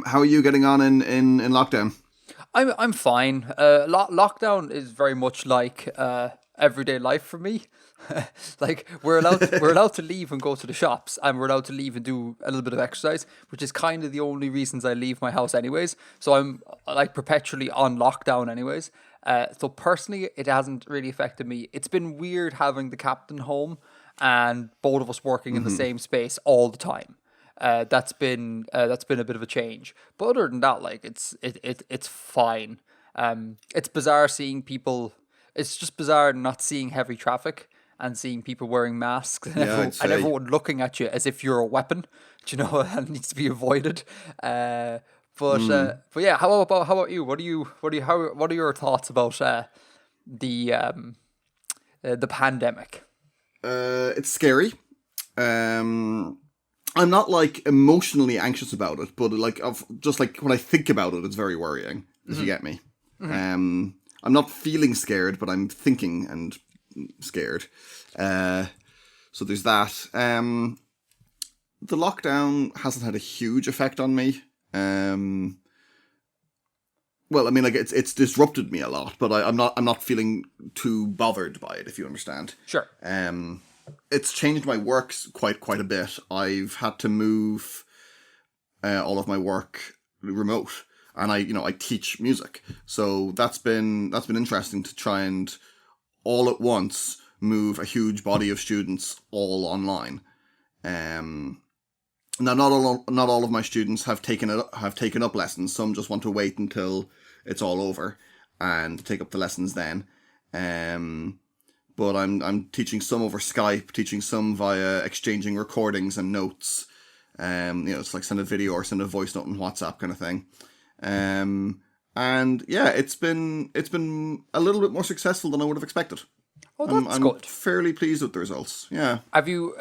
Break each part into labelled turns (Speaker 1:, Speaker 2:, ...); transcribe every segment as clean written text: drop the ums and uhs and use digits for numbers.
Speaker 1: How are you getting on in lockdown?
Speaker 2: I'm fine. Lockdown is very much like everyday life for me. Like we're allowed to leave and go to the shops, and we're allowed to leave and do a little bit of exercise, which is kind of the only reasons I leave my house, anyways. So I'm like perpetually on lockdown, anyways. So personally, it hasn't really affected me. It's been weird having the captain home and both of us working in the
Speaker 1: Hmm.
Speaker 2: same space all the time. That's been a bit of a change. But other than that, like it's fine. It's bizarre seeing people. It's just bizarre not seeing heavy traffic and seeing people wearing masks and
Speaker 1: Yeah, I'd
Speaker 2: and
Speaker 1: say.
Speaker 2: everyone looking at you as if you're a weapon. Do you know and needs to be avoided. But yeah, how about you? What are your thoughts about the the pandemic?
Speaker 1: It's scary. Um, I'm not like emotionally anxious about it, but like of just like when I think about it, it's very worrying. If you get me. I'm not feeling scared, but I'm thinking and scared. Uh, so there's that. The lockdown hasn't had a huge effect on me. Um, well, I mean, like it's disrupted me a lot, but I'm not feeling too bothered by it. If you understand.
Speaker 2: Sure.
Speaker 1: Um, it's changed my works quite a bit. I've had to move all of my work remote, and I teach music, so that's been interesting to try and all at once move a huge body of students all online. Um, Now, not all of my students have taken up lessons. Some just want to wait until it's all over and take up the lessons then. Um, but I'm teaching some over Skype, teaching some via exchanging recordings and notes. It's like send a video or send a voice note on WhatsApp kind of thing. And yeah, it's been a little bit more successful than I would have expected.
Speaker 2: Oh,
Speaker 1: I'm
Speaker 2: that's
Speaker 1: I'm
Speaker 2: good.
Speaker 1: fairly pleased with the results. Yeah.
Speaker 2: Have you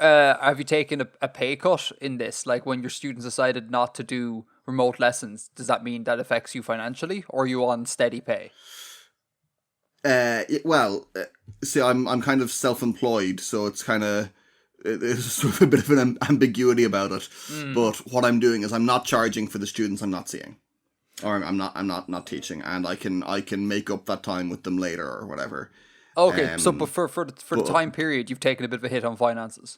Speaker 2: taken a pay cut in this? Like when your students decided not to do remote lessons, does that mean that affects you financially, or are you on steady pay?
Speaker 1: Well, see, I'm kind of self-employed, so it's kind of there's sort of a bit of an ambiguity about it.
Speaker 2: Mm.
Speaker 1: But what I'm doing is I'm not charging for the students I'm not seeing, or I'm not teaching, and I can make up that time with them later or whatever.
Speaker 2: Okay, so but
Speaker 1: Um,
Speaker 2: for the
Speaker 1: but
Speaker 2: time period, you've taken a bit of a hit on finances.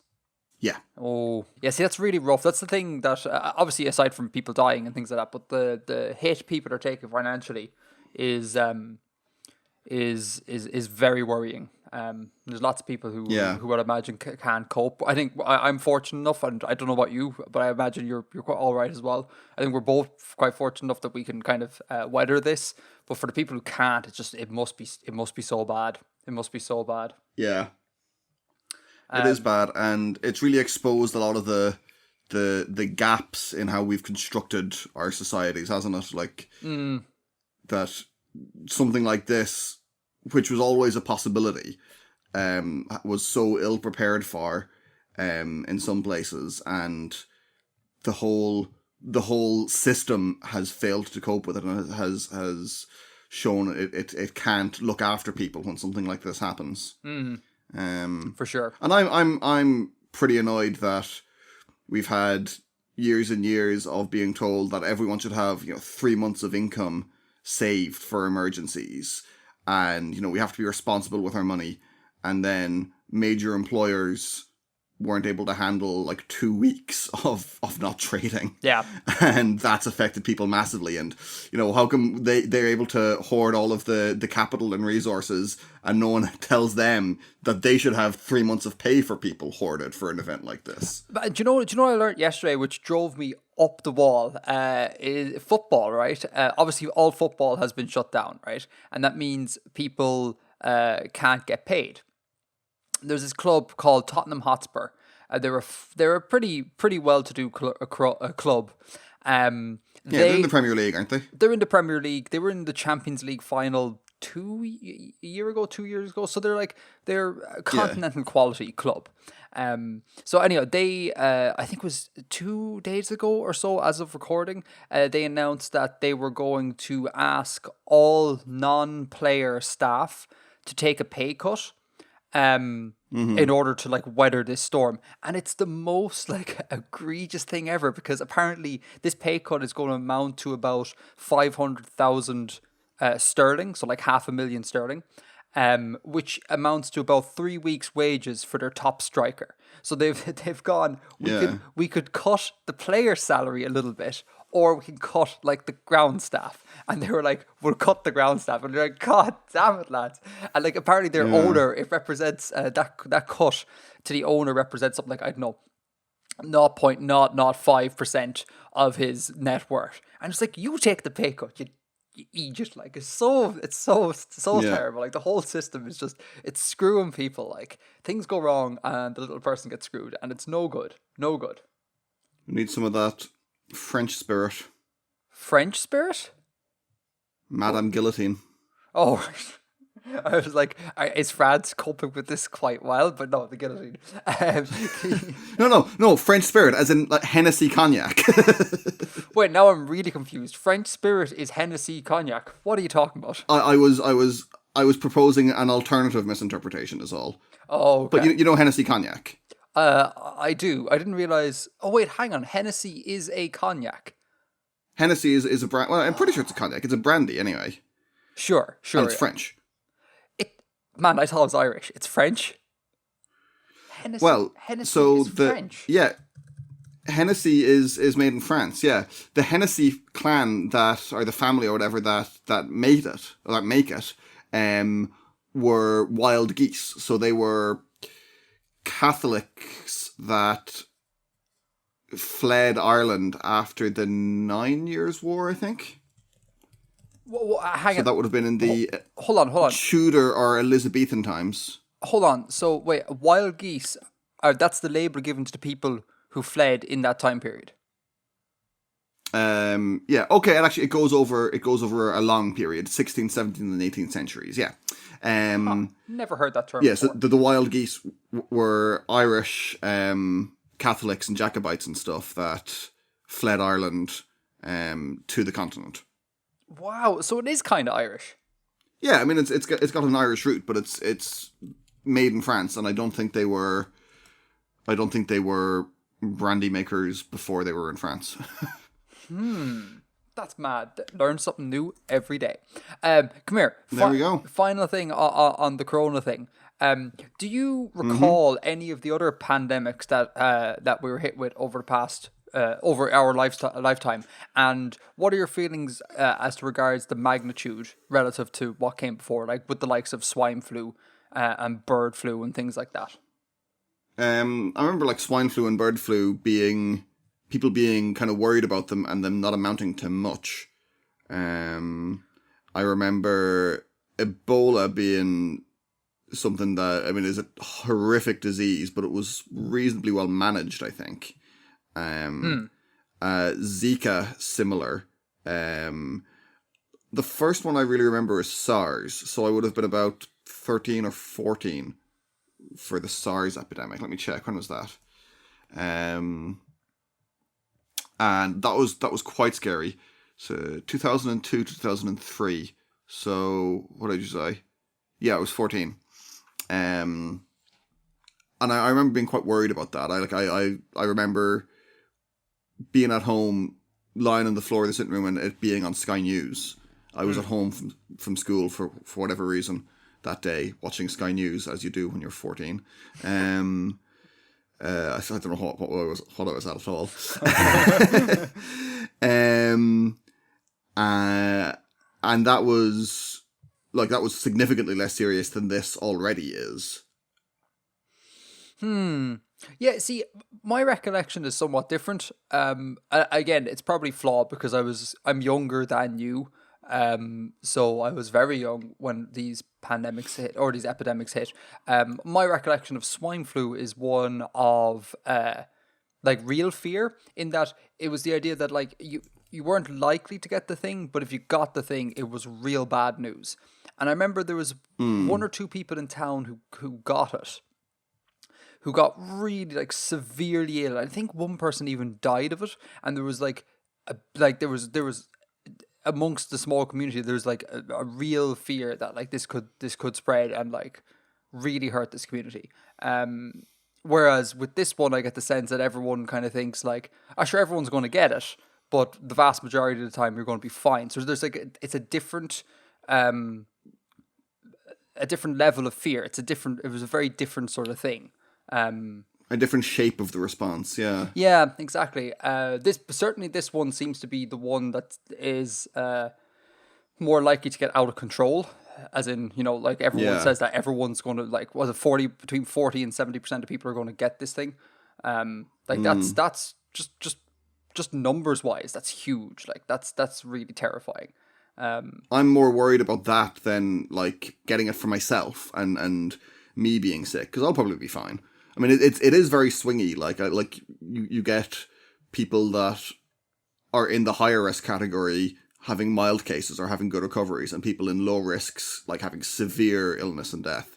Speaker 1: yeah,
Speaker 2: Oh, yeah. See, that's really rough. That's the thing that obviously, aside from people dying and things like that, but the hit people are taking financially is is very worrying. There's lots of people
Speaker 1: yeah,
Speaker 2: who I'd imagine can't cope. I think I'm fortunate enough, and I don't know about you, but I imagine you're quite all right as well. I think we're both quite fortunate enough that we can kind of weather this. But for the people who can't, it must be so bad. It must be so bad.
Speaker 1: yeah. It is
Speaker 2: Um,
Speaker 1: bad, and it's really exposed a lot of the gaps in how we've constructed our societies, hasn't it? Like
Speaker 2: mm,
Speaker 1: that something like this, which was always a possibility, was so ill prepared for, in some places, and the whole system has failed to cope with it, and has shown it can't look after people when something like this happens.
Speaker 2: mm,
Speaker 1: Um,
Speaker 2: for sure.
Speaker 1: and I'm pretty annoyed that we've had years and years of being told that everyone should have 3 months of income saved for emergencies, and we have to be responsible with our money, and then major employers weren't able to handle like 2 weeks of not trading,
Speaker 2: Yeah.
Speaker 1: and that's affected people massively. And how come they're able to hoard all of the capital and resources, and no one tells them that they should have 3 months of pay for people hoarded for an event like this?
Speaker 2: But do you know what I learned yesterday, which drove me up the wall? Is football, right? Obviously, all football has been shut down, right? And that means people can't get paid. There's this club called Tottenham Hotspur. They're a pretty well to do club. Um,
Speaker 1: Yeah, they're in the
Speaker 2: they
Speaker 1: Premier League, aren't they?
Speaker 2: they're in the Premier League. They were in the Champions League final a year ago, 2 years ago. So they're a
Speaker 1: Yeah.
Speaker 2: continental quality club. So anyhow, they I think it was 2 days ago or so, as of recording, they announced that they were going to ask all non-player staff to take a pay cut in order to like weather this storm. And it's the most like egregious thing ever, because apparently this pay cut is going to amount to about 500,000 sterling, so like 500,000 sterling, which amounts to about 3 weeks' wages for their top striker. So they've gone, we could cut the player's salary a little bit, or we can cut like the ground staff. And they were like, we'll cut the ground staff. And they're like, God damn it, lads. And like apparently their owner, it represents that cut to the owner represents something like, I don't know, 0.005% of his net worth. And it's like, you take the pay cut, you Egypt, like it's so terrible. Like the whole system is just, it's screwing people. Like things go wrong and the little person gets screwed, and it's no good.
Speaker 1: We need some of that French spirit.
Speaker 2: French spirit? Madame
Speaker 1: Guillotine.
Speaker 2: Oh, I was like, is France coping with this quite well? But no, the guillotine.
Speaker 1: No, French spirit, as in like Hennessy cognac.
Speaker 2: Wait, now I'm really confused. French spirit is Hennessy cognac. What are you talking about?
Speaker 1: I was proposing an alternative misinterpretation is all.
Speaker 2: Oh, okay.
Speaker 1: But you know Hennessy cognac?
Speaker 2: I do. I didn't realize. Oh wait, hang on. Hennessy is a cognac.
Speaker 1: Hennessy is a brand. Well, I'm pretty sure it's a cognac. It's a brandy anyway.
Speaker 2: Sure.
Speaker 1: And it's French.
Speaker 2: Man, I thought it was Irish. It's French. Hennessy.
Speaker 1: Well,
Speaker 2: Hennessy
Speaker 1: so
Speaker 2: is French.
Speaker 1: Yeah, Hennessy is made in France. Yeah, the Hennessy clan or the family or whatever that made it or that make it, were wild geese. So they were Catholics that fled Ireland after the 9 Years' War, I think.
Speaker 2: Hang on.
Speaker 1: So that would have been in the
Speaker 2: hold on.
Speaker 1: Tudor or Elizabethan times.
Speaker 2: Hold on. So wait, wild geese. That's the label given to the people who fled in that time period.
Speaker 1: Yeah. Okay. And actually, it goes over a long period: 16th, 17th, and 18th centuries. Yeah.
Speaker 2: Never heard that term.
Speaker 1: Yeah.
Speaker 2: Before.
Speaker 1: So the wild geese were Irish Catholics and Jacobites and stuff that fled Ireland to the continent.
Speaker 2: Wow, so it is kind of Irish.
Speaker 1: Yeah, I mean it's got an Irish root, but it's made in France, and I don't think they were brandy makers before they were in France.
Speaker 2: That's mad. Learn something new every day. Come here.
Speaker 1: There we go.
Speaker 2: Final thing on the Corona thing. Do you recall any of the other pandemics that we were hit with over the past? Over our lifetime, and what are your feelings as to regards the magnitude relative to what came before, like with the likes of swine flu and bird flu and things like that?
Speaker 1: I remember like swine flu and bird flu people being kind of worried about them and them not amounting to much. I remember Ebola being something that, I mean, is a horrific disease, but it was reasonably well managed, I think. Zika, similar. The first one I really remember is SARS, so I would have been about 13 or 14 for the SARS epidemic. Let me check, when was that? And that was quite scary. So 2002, 2003. So what did you say? Yeah, I was 14. And I remember being quite worried about that. I remember being at home, lying on the floor of the sitting room, and it being on Sky News. I was at home from school for whatever reason that day, watching Sky News, as you do when you're 14. I don't know what I was at all. And that was significantly less serious than this already is.
Speaker 2: Yeah, see, my recollection is somewhat different. Again, it's probably flawed because I'm younger than you. So I was very young when these pandemics hit, or these epidemics hit. My recollection of swine flu is one of like real fear, in that it was the idea that like you weren't likely to get the thing, but if you got the thing, it was real bad news. And I remember there was one or two people in town who got it, who got really like severely ill. I think one person even died of it, and there was there was amongst the small community, there was like a real fear that like this could spread, and like really hurt this community. Whereas with this one, I get the sense that everyone kind of thinks like, "Oh, sure, everyone's going to get it, but the vast majority of the time you're going to be fine." So there's like it's a different level of fear. It was a very different sort of thing.
Speaker 1: A different shape of the response. Yeah.
Speaker 2: Yeah, exactly. This one seems to be the one that is more likely to get out of control. As in, like everyone says that everyone's going to like, was it between 40 and 70% of people are going to get this thing. That's just numbers wise, that's huge. Like that's really terrifying.
Speaker 1: I'm more worried about that than like getting it for myself and me being sick, because I'll probably be fine. I mean, it is very swingy. Like you get people that are in the higher risk category having mild cases or having good recoveries, and people in low risks like having severe illness and death.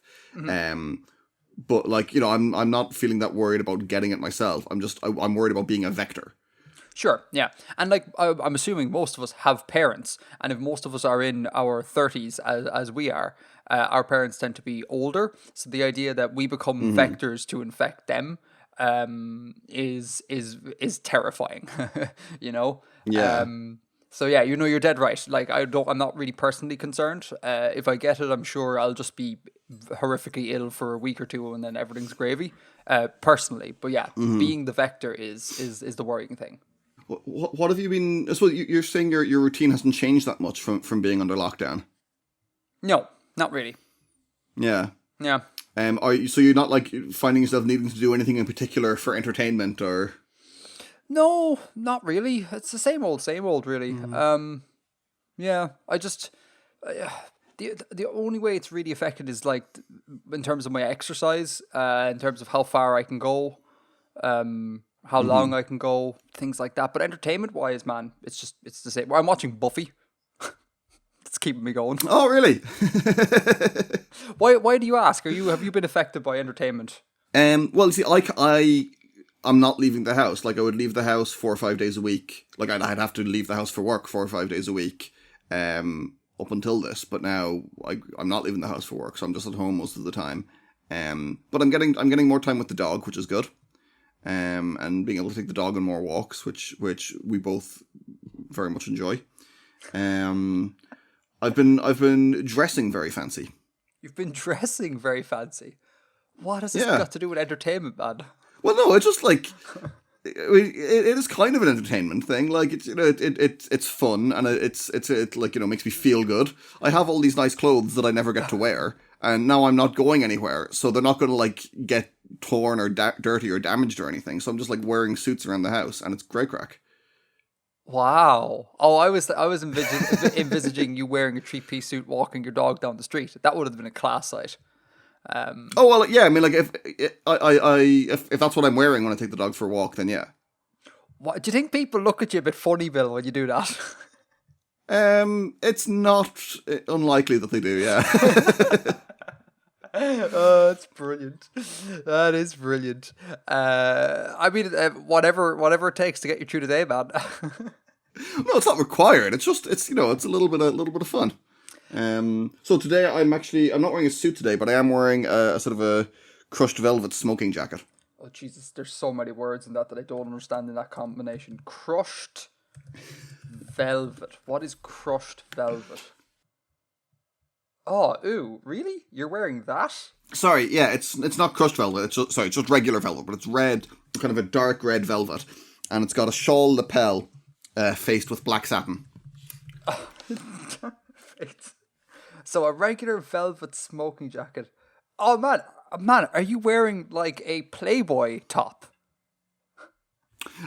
Speaker 1: But like, I'm not feeling that worried about getting it myself. I'm worried about being a vector.
Speaker 2: Sure, yeah. And like, I'm assuming most of us have parents, and if most of us are in our 30s as we are, our parents tend to be older. So the idea that we become vectors to infect them is terrifying,
Speaker 1: Yeah.
Speaker 2: So yeah, you're dead right. Like I'm not really personally concerned. If I get it, I'm sure I'll just be horrifically ill for a week or two, and then everything's gravy. Personally, but yeah, being the vector is the worrying thing.
Speaker 1: What have you been? So you're saying your routine hasn't changed that much from being under lockdown?
Speaker 2: No, not really.
Speaker 1: Yeah.
Speaker 2: Yeah.
Speaker 1: So you're not like finding yourself needing to do anything in particular for entertainment, or?
Speaker 2: No, not really. It's the same old, really. Yeah, I just the only way it's really affected is like in terms of my exercise, in terms of how far I can go, how long I can go, things like that. But entertainment wise, man, it's the same. I'm watching Buffy. It's keeping me going.
Speaker 1: Oh, really?
Speaker 2: Why do you ask? Have you been affected by entertainment?
Speaker 1: Well, see, I'm not leaving the house. Like, I would leave the house 4 or 5 days a week. Like, I'd have to leave the house for work 4 or 5 days a week, up until this. But now I'm not leaving the house for work, so I'm just at home most of the time. But I'm getting more time with the dog, which is good. And being able to take the dog on more walks, which we both very much enjoy. I've been dressing very fancy.
Speaker 2: You've been dressing very fancy. What has this got to do with entertainment, man?
Speaker 1: Well, no, it's just like it is kind of an entertainment thing. Like it's fun, and it like makes me feel good. I have all these nice clothes that I never get to wear, and now I'm not going anywhere, so they're not going to like get torn or dirty or damaged or anything. So I'm just like wearing suits around the house, and it's great crack.
Speaker 2: Wow. Oh, I was envisaging you wearing a 3-piece suit, walking your dog down the street. That would have been a class sight.
Speaker 1: Oh well, yeah. I mean, like if that's what I'm wearing when I take the dog for a walk, then yeah.
Speaker 2: What, do you think people look at you a bit funny, Bill, when you do that?
Speaker 1: It's not unlikely that they do. Yeah.
Speaker 2: Oh, that's brilliant. That is brilliant. I mean, whatever it takes to get you through the day, man.
Speaker 1: No, it's not required. It's just it's a little bit of fun. So today I'm not wearing a suit today, but I am wearing a sort of a crushed velvet smoking jacket.
Speaker 2: Oh Jesus, there's so many words in that I don't understand in that combination. Crushed velvet. What is crushed velvet? Oh, ooh, really? You're wearing that?
Speaker 1: Sorry, yeah, it's not crushed velvet. It's just regular velvet, but it's red, kind of a dark red velvet, and it's got a shawl lapel faced with black satin.
Speaker 2: So a regular velvet smoking jacket. Oh man, are you wearing like a Playboy top?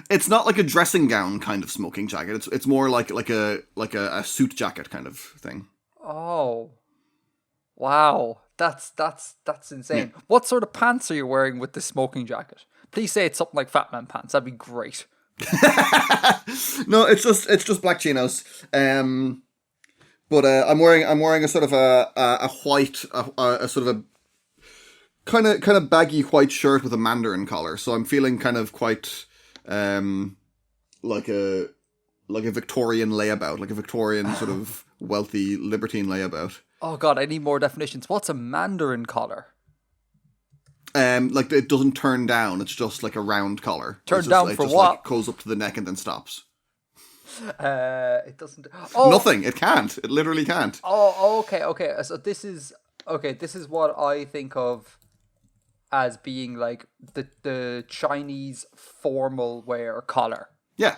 Speaker 1: It's not like a dressing gown kind of smoking jacket. It's more like a suit jacket kind of thing.
Speaker 2: Oh, wow, that's insane. Yeah. What sort of pants are you wearing with this smoking jacket? Please say it's something like Fat Man pants. That'd be great.
Speaker 1: No, it's just black chinos. But I'm wearing a sort of a white, a sort of a kind of baggy white shirt with a mandarin collar. So I'm feeling kind of quite like a Victorian layabout, like a Victorian sort of wealthy libertine layabout.
Speaker 2: Oh God, I need more definitions. What's a mandarin collar?
Speaker 1: Like it doesn't turn down. It's just like a round collar.
Speaker 2: Turn
Speaker 1: It's just,
Speaker 2: down
Speaker 1: it
Speaker 2: for
Speaker 1: just,
Speaker 2: what?
Speaker 1: Like, goes up to the neck and then stops.
Speaker 2: It doesn't. Oh,
Speaker 1: Nothing. It can't. It literally can't.
Speaker 2: oh, okay. So this is okay. This is what I think of as being like the Chinese formal wear collar.
Speaker 1: Yeah.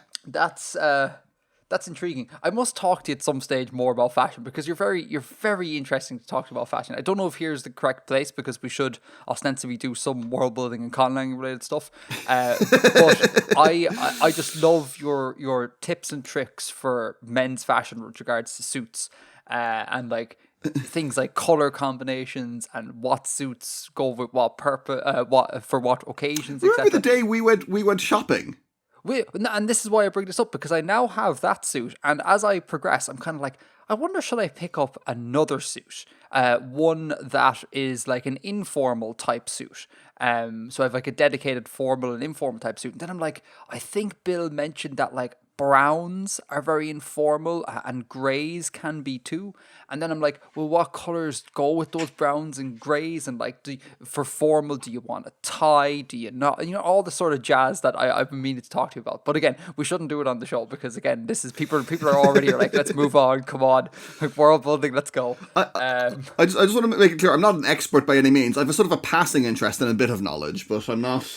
Speaker 2: That's intriguing. I must talk to you at some stage more about fashion because you're very interesting to talk about fashion. I don't know if here's the correct place because we should ostensibly do some world building and conlang related stuff. But I just love your tips and tricks for men's fashion with regards to suits and like things like color combinations and what suits go with what purpose, what for what occasions,
Speaker 1: Remember
Speaker 2: etc.
Speaker 1: the day we went shopping?
Speaker 2: And this is why I bring this up because I now have that suit, and as I progress, I'm kind of like, I wonder should I pick up another suit, one that is like an informal type suit. So I have like a dedicated formal and informal type suit, and then I'm like, I think Bill mentioned that like browns are very informal and greys can be too. And then I'm like, well, what colors go with those browns and greys? And like, for formal, do you want a tie? Do you not? You know, all the sort of jazz that I've been meaning to talk to you about. But again, we shouldn't do it on the show because again, this is people are already like, let's move on. Come on, like, world building, let's go.
Speaker 1: I just want to make it clear, I'm not an expert by any means. I have a sort of a passing interest and a bit of knowledge, but I'm not.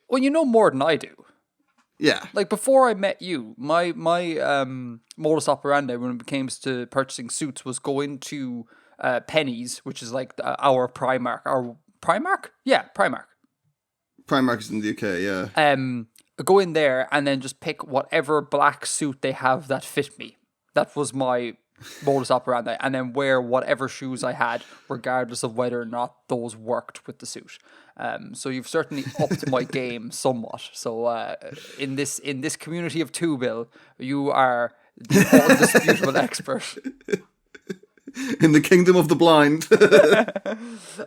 Speaker 2: Well, you know more than I do.
Speaker 1: Yeah.
Speaker 2: Like before I met you, my modus operandi when it came to purchasing suits was going to Pennies, which is like our Primark. Our Primark? Yeah, Primark.
Speaker 1: Primark is in the UK, yeah.
Speaker 2: Go in there and then just pick whatever black suit they have that fit me. That was my modus operandi, and then wear whatever shoes I had, regardless of whether or not those worked with the suit. So you've certainly upped my game somewhat. So in this community of two, Bill, you are the undisputable expert.
Speaker 1: In the kingdom of the blind.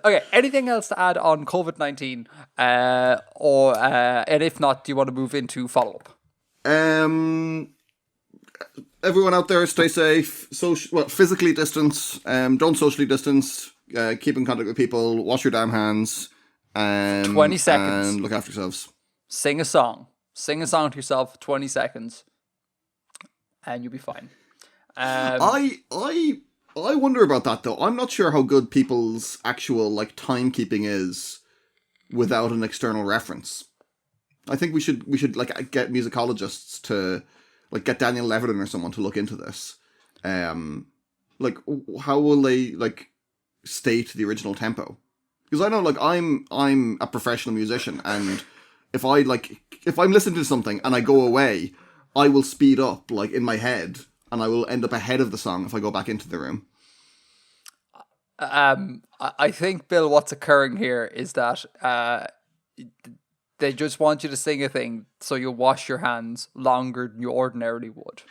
Speaker 2: Okay, anything else to add on COVID-19? And if not, do you want to move into follow-up?
Speaker 1: Everyone out there, stay safe. Physically distance. Don't socially distance. Keep in contact with people. Wash your damn hands.
Speaker 2: 20 seconds.
Speaker 1: And look after yourselves.
Speaker 2: Sing a song. Sing a song to yourself. 20 seconds, and you'll be fine.
Speaker 1: I wonder about that though. I'm not sure how good people's actual like timekeeping is without an external reference. I think we should like get musicologists to like get Daniel Leverton or someone to look into this. Like how will they like state the original tempo? Because I know like I'm a professional musician, and if I'm listening to something and I go away, I will speed up like in my head, and I will end up ahead of the song if I go back into the room.
Speaker 2: I think, Bill, what's occurring here is that they just want you to sing a thing so you'll wash your hands longer than you ordinarily would.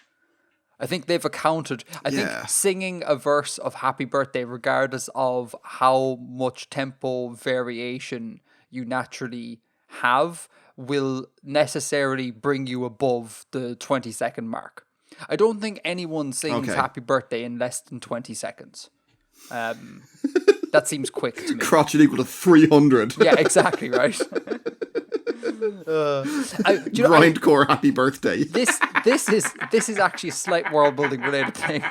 Speaker 2: I think they've accounted. I think singing a verse of Happy Birthday, regardless of how much tempo variation you naturally have, will necessarily bring you above the 20-second mark. I don't think anyone sings Happy Birthday in less than 20 seconds. That seems quick to me.
Speaker 1: Crotchet equal to 300.
Speaker 2: Yeah, exactly, right.
Speaker 1: Grindcore Happy Birthday.
Speaker 2: This is actually a slight world building related thing.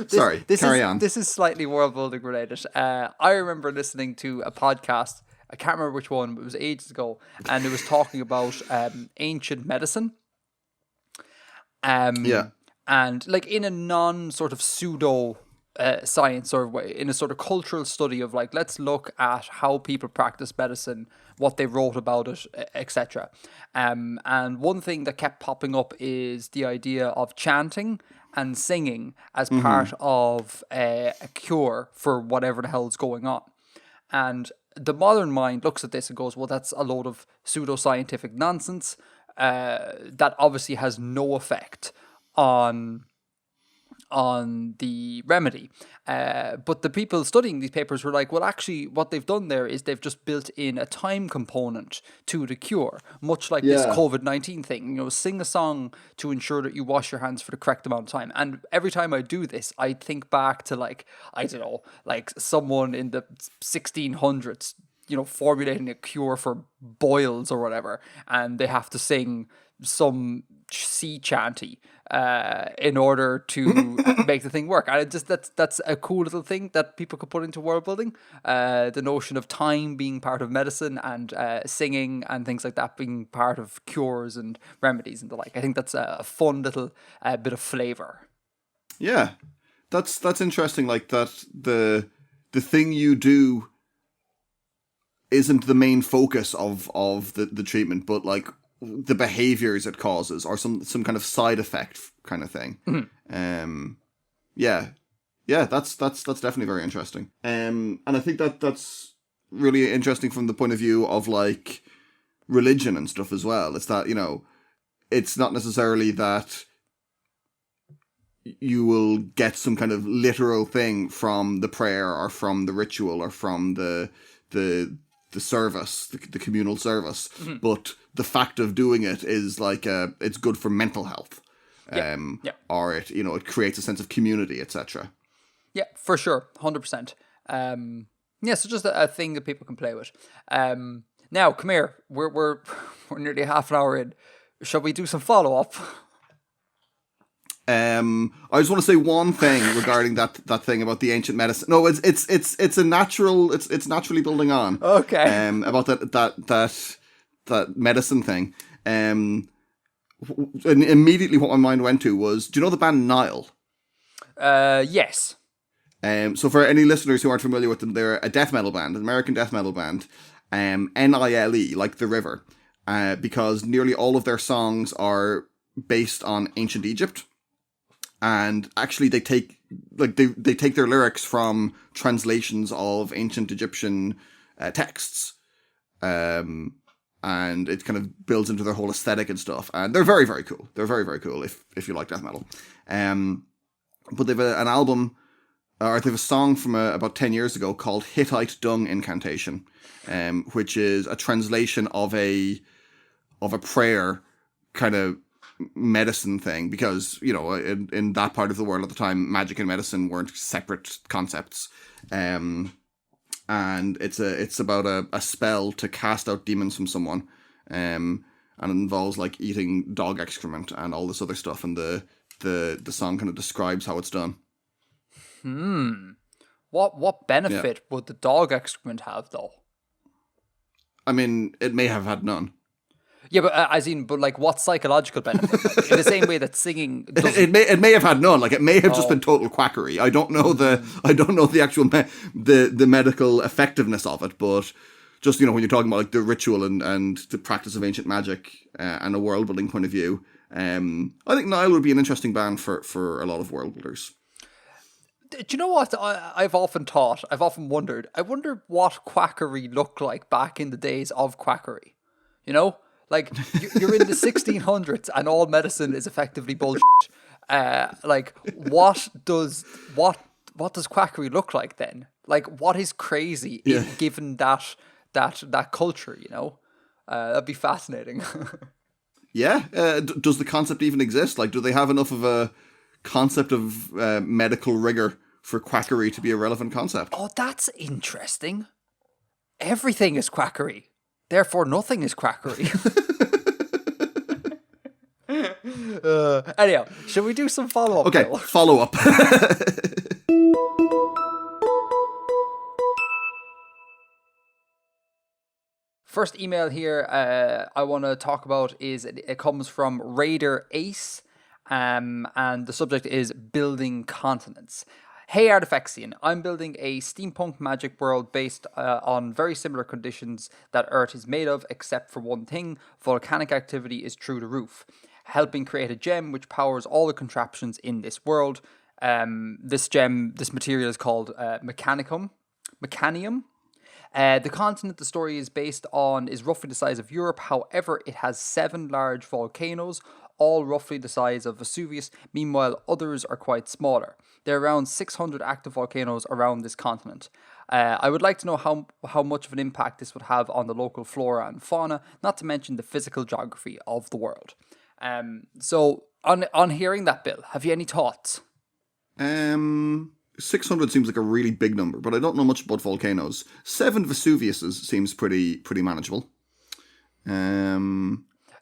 Speaker 2: Carry on. This is slightly world building related. I remember listening to a podcast. I can't remember which one, but it was ages ago, and it was talking about ancient medicine. And like in a non sort of pseudo science or in a sort of cultural study of like, let's look at how people practice medicine, what they wrote about it, etc. And one thing that kept popping up is the idea of chanting and singing as part of a cure for whatever the hell's going on. And the modern mind looks at this and goes, well, that's a load of pseudoscientific nonsense that obviously has no effect on the remedy. But the people studying these papers were like, well, actually, what they've done there is they've just built in a time component to the cure, much like this COVID-19 thing. You know, sing a song to ensure that you wash your hands for the correct amount of time. And every time I do this, I think back to like, I don't know, like someone in the 1600s formulating a cure for boils or whatever, and they have to sing some sea chanty in order to make the thing work. And that's a cool little thing that people could put into world building. The notion of time being part of medicine and singing and things like that being part of cures and remedies and the like. I think that's a fun little bit of flavor.
Speaker 1: Yeah, that's interesting. Like that, the thing you do isn't the main focus of the treatment, but like the behaviors it causes or some kind of side effect kind of thing. Mm-hmm. Yeah, that's definitely very interesting. And I think that's really interesting from the point of view of like religion and stuff as well. It's that, it's not necessarily that you will get some kind of literal thing from the prayer or from the ritual or from the service, the communal service, mm-hmm. but the fact of doing it is like it's good for mental health, or it creates a sense of community, etc.
Speaker 2: Yeah, for sure, 100%. So just a thing that people can play with. Now, come here. We're nearly half an hour in. Shall we do some follow up?
Speaker 1: I just want to say one thing regarding that thing about the ancient medicine. No, it's a natural. It's naturally building on.
Speaker 2: Okay.
Speaker 1: About that medicine thing. And immediately what my mind went to was, do you know the band Nile?
Speaker 2: Yes.
Speaker 1: So for any listeners who aren't familiar with them, they're a death metal band, an American death metal band. Nile, like the river, because nearly all of their songs are based on ancient Egypt. And actually, they take their lyrics from translations of ancient Egyptian texts, and it kind of builds into their whole aesthetic and stuff. And they're very, very cool. They're very, very cool if you like death metal. But they've an album, or they have a song from about 10 years ago called Hittite Dung Incantation, which is a translation of a prayer kind of medicine thing, because in that part of the world at the time, magic and medicine weren't separate concepts, and it's about a spell to cast out demons from someone, and it involves like eating dog excrement and all this other stuff, and the song kind of describes how it's done.
Speaker 2: What benefit would the dog excrement have, though?
Speaker 1: I mean, it may have had none.
Speaker 2: Yeah, but like, what psychological benefit? In the same way that singing doesn't...
Speaker 1: it may have had none. Like, it may have just been total quackery. I don't know the actual the medical effectiveness of it, but just when you're talking about like the ritual and the practice of ancient magic and a world building point of view, I think Nile would be an interesting band for a lot of world builders.
Speaker 2: Do you know what I've often wondered? I wonder what quackery looked like back in the days of quackery. Like, you're in the 1600s and all medicine is effectively bullshit. Like, what does quackery look like then? Like, what is crazy given that culture, That'd be fascinating.
Speaker 1: Yeah. Does the concept even exist? Like, do they have enough of a concept of medical rigor for quackery to be a relevant concept?
Speaker 2: Oh, that's interesting. Everything is quackery. Therefore, nothing is quackery. Anyhow, should we do some follow-up?
Speaker 1: Okay, follow-up.
Speaker 2: First email here I want to talk about it comes from Raider Ace, and the subject is building continents. Hey Artifexian, I'm building a steampunk magic world based on very similar conditions that Earth is made of, except for one thing: volcanic activity is through the roof, helping create a gem which powers all the contraptions in this world. This material is called Mechanium. The continent the story is based on is roughly the size of Europe. However, it has 7 large volcanoes, all roughly the size of Vesuvius. Meanwhile, others are quite smaller. There are around 600 active volcanoes around this continent. I would like to know how much of an impact this would have on the local flora and fauna, not to mention the physical geography of the world. So, on hearing that, Bill, have you any thoughts?
Speaker 1: 600 seems like a really big number, but I don't know much about volcanoes. 7 Vesuviuses seems pretty manageable.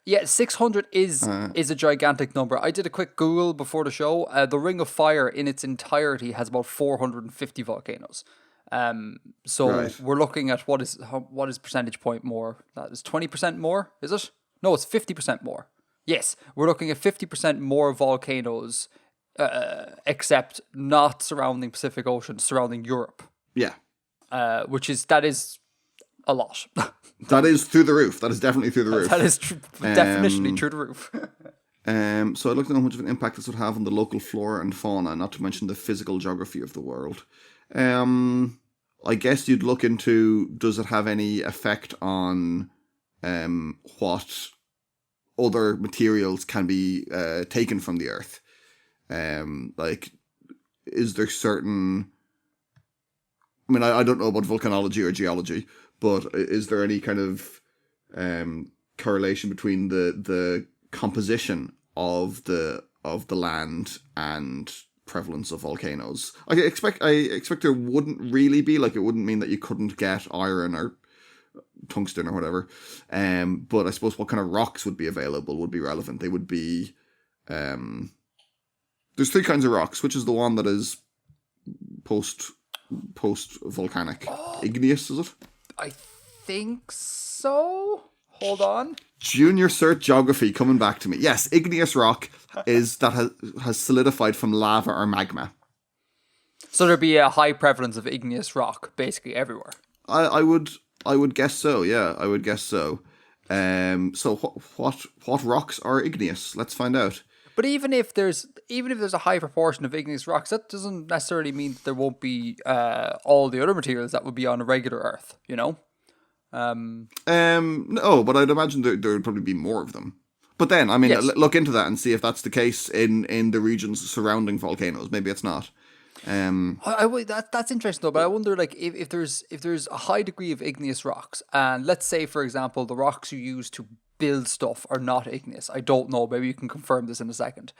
Speaker 2: Yeah, 600 is a gigantic number. I did a quick Google before the show. The Ring of Fire in its entirety has about 450 volcanoes. So
Speaker 1: Right.
Speaker 2: we're looking at what is percentage point more? That is 20% more, is it? No, it's 50% more. Yes, we're looking at 50% more volcanoes, except not surrounding Pacific Ocean, surrounding Europe,
Speaker 1: Yeah.
Speaker 2: that is a lot.
Speaker 1: That is through the roof. That is definitely through the roof.
Speaker 2: That is definitionally through the roof.
Speaker 1: So I looked at how much of an impact this would have on the local flora and fauna, not to mention the physical geography of the world. I guess you'd look into, does it have any effect on what other materials can be taken from the earth? Like, is there certain... I mean, I don't know about volcanology or geology, but is there any kind of correlation between the composition of the land and prevalence of volcanoes? I expect there wouldn't really be, like, it wouldn't mean that you couldn't get iron or tungsten or whatever. But I suppose what kind of rocks would be available would be relevant. They would be there's 3 kinds of rocks. Which is the one that is post volcanic? Igneous, is it?
Speaker 2: I think so. Hold on.
Speaker 1: Junior Cert Geography coming back to me. Yes, igneous rock is that has solidified from lava or magma.
Speaker 2: So there'd be a high prevalence of igneous rock basically everywhere.
Speaker 1: I would guess so. Yeah, I would guess so. So what rocks are igneous? Let's find out.
Speaker 2: But even if there's a high proportion of igneous rocks, that doesn't necessarily mean that there won't be all the other materials that would be on a regular Earth, you know?
Speaker 1: No, but I'd imagine there would probably be more of them. But then, I mean,
Speaker 2: Yes.
Speaker 1: look into that and see if that's the case in the regions surrounding volcanoes. Maybe it's not.
Speaker 2: That's interesting though, but I wonder, like, if there's a high degree of igneous rocks, and let's say, for example, the rocks you use to build stuff are not igneous. I don't know. Maybe you can confirm this in a second.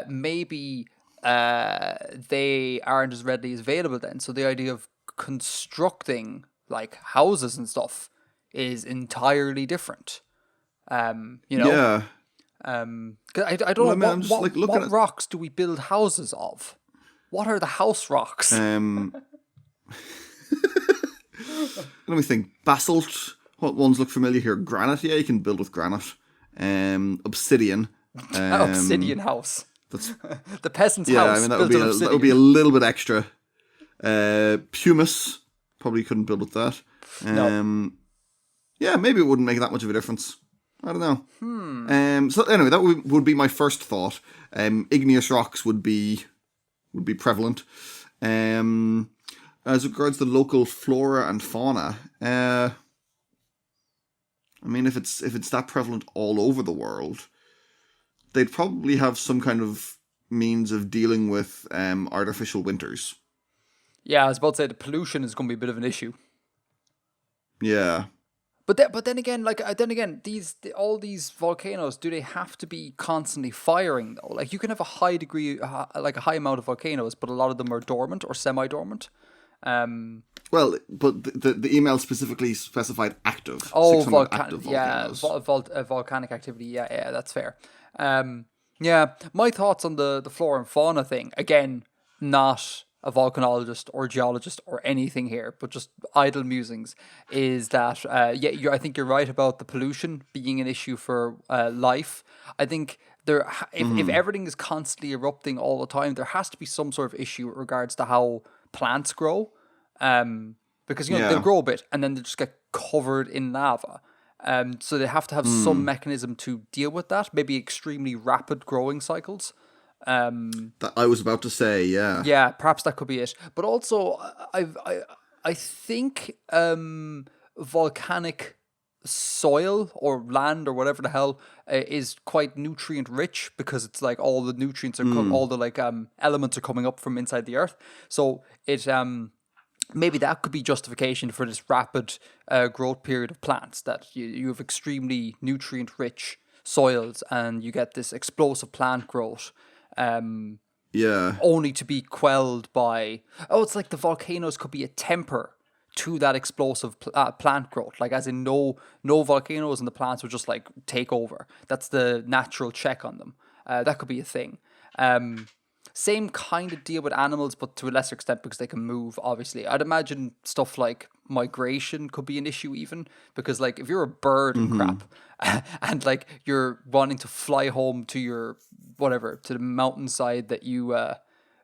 Speaker 2: Maybe they aren't as readily available then. So the idea of constructing like houses and stuff is entirely different. You know.
Speaker 1: Yeah.
Speaker 2: 'Cause I don't
Speaker 1: Well, I
Speaker 2: know
Speaker 1: mean, I'm just, like, looking
Speaker 2: what
Speaker 1: at-
Speaker 2: rocks do we build houses of? What are the house rocks?
Speaker 1: Let me think. Basalt. What ones look familiar here? Granite. Yeah, you can build with granite. Obsidian.
Speaker 2: Obsidian house.
Speaker 1: That's
Speaker 2: The peasant's
Speaker 1: yeah.
Speaker 2: house.
Speaker 1: I mean, that
Speaker 2: built
Speaker 1: would be
Speaker 2: of
Speaker 1: that
Speaker 2: obsidian.
Speaker 1: would be a little bit extra. Pumice. Probably couldn't build with that.
Speaker 2: No.
Speaker 1: Yeah, maybe it wouldn't make that much of a difference. I don't know. So anyway, that would be my first thought. Igneous rocks would be prevalent. As regards the local flora and fauna, I mean, if it's that prevalent all over the world, they'd probably have some kind of means of dealing with artificial winters.
Speaker 2: Yeah, I was about to say the pollution is going to be a bit of an issue.
Speaker 1: Yeah.
Speaker 2: But then again, all these volcanoes, do they have to be constantly firing though? Like, you can have a high degree, like a high amount of volcanoes, but a lot of them are dormant or semi-dormant.
Speaker 1: Well, but the email specifically specified active.
Speaker 2: Oh,
Speaker 1: 600 active volcanoes.
Speaker 2: Volcanic activity. Yeah, that's fair. Yeah, my thoughts on the flora and fauna thing. Again, not a volcanologist or geologist or anything here, but just idle musings. Is that I think you're right about the pollution being an issue for life. I think if everything is constantly erupting all the time, there has to be some sort of issue with regards to how plants grow. Because they'll grow a bit and then they just get covered in lava. So they have to have some mechanism to deal with that. Maybe extremely rapid growing cycles.
Speaker 1: That I was about to say, yeah.
Speaker 2: Yeah, perhaps that could be it. But also, I think volcanic soil or land or whatever the hell is quite nutrient rich, because it's like all the nutrients are all the like elements are coming up from inside the earth. So it maybe that could be justification for this rapid growth period of plants, that you have extremely nutrient rich soils and you get this explosive plant growth.
Speaker 1: Yeah.
Speaker 2: only to be quelled by, it's like the volcanoes could be a temper to that explosive plant growth, like as in no volcanoes and the plants would just like take over. That's the natural check on them. That could be a thing. Same kind of deal with animals, but to a lesser extent because they can move, obviously. I'd imagine stuff like migration could be an issue even, because like if you're a bird and crap and like you're wanting to fly home to your whatever, to the mountainside that you were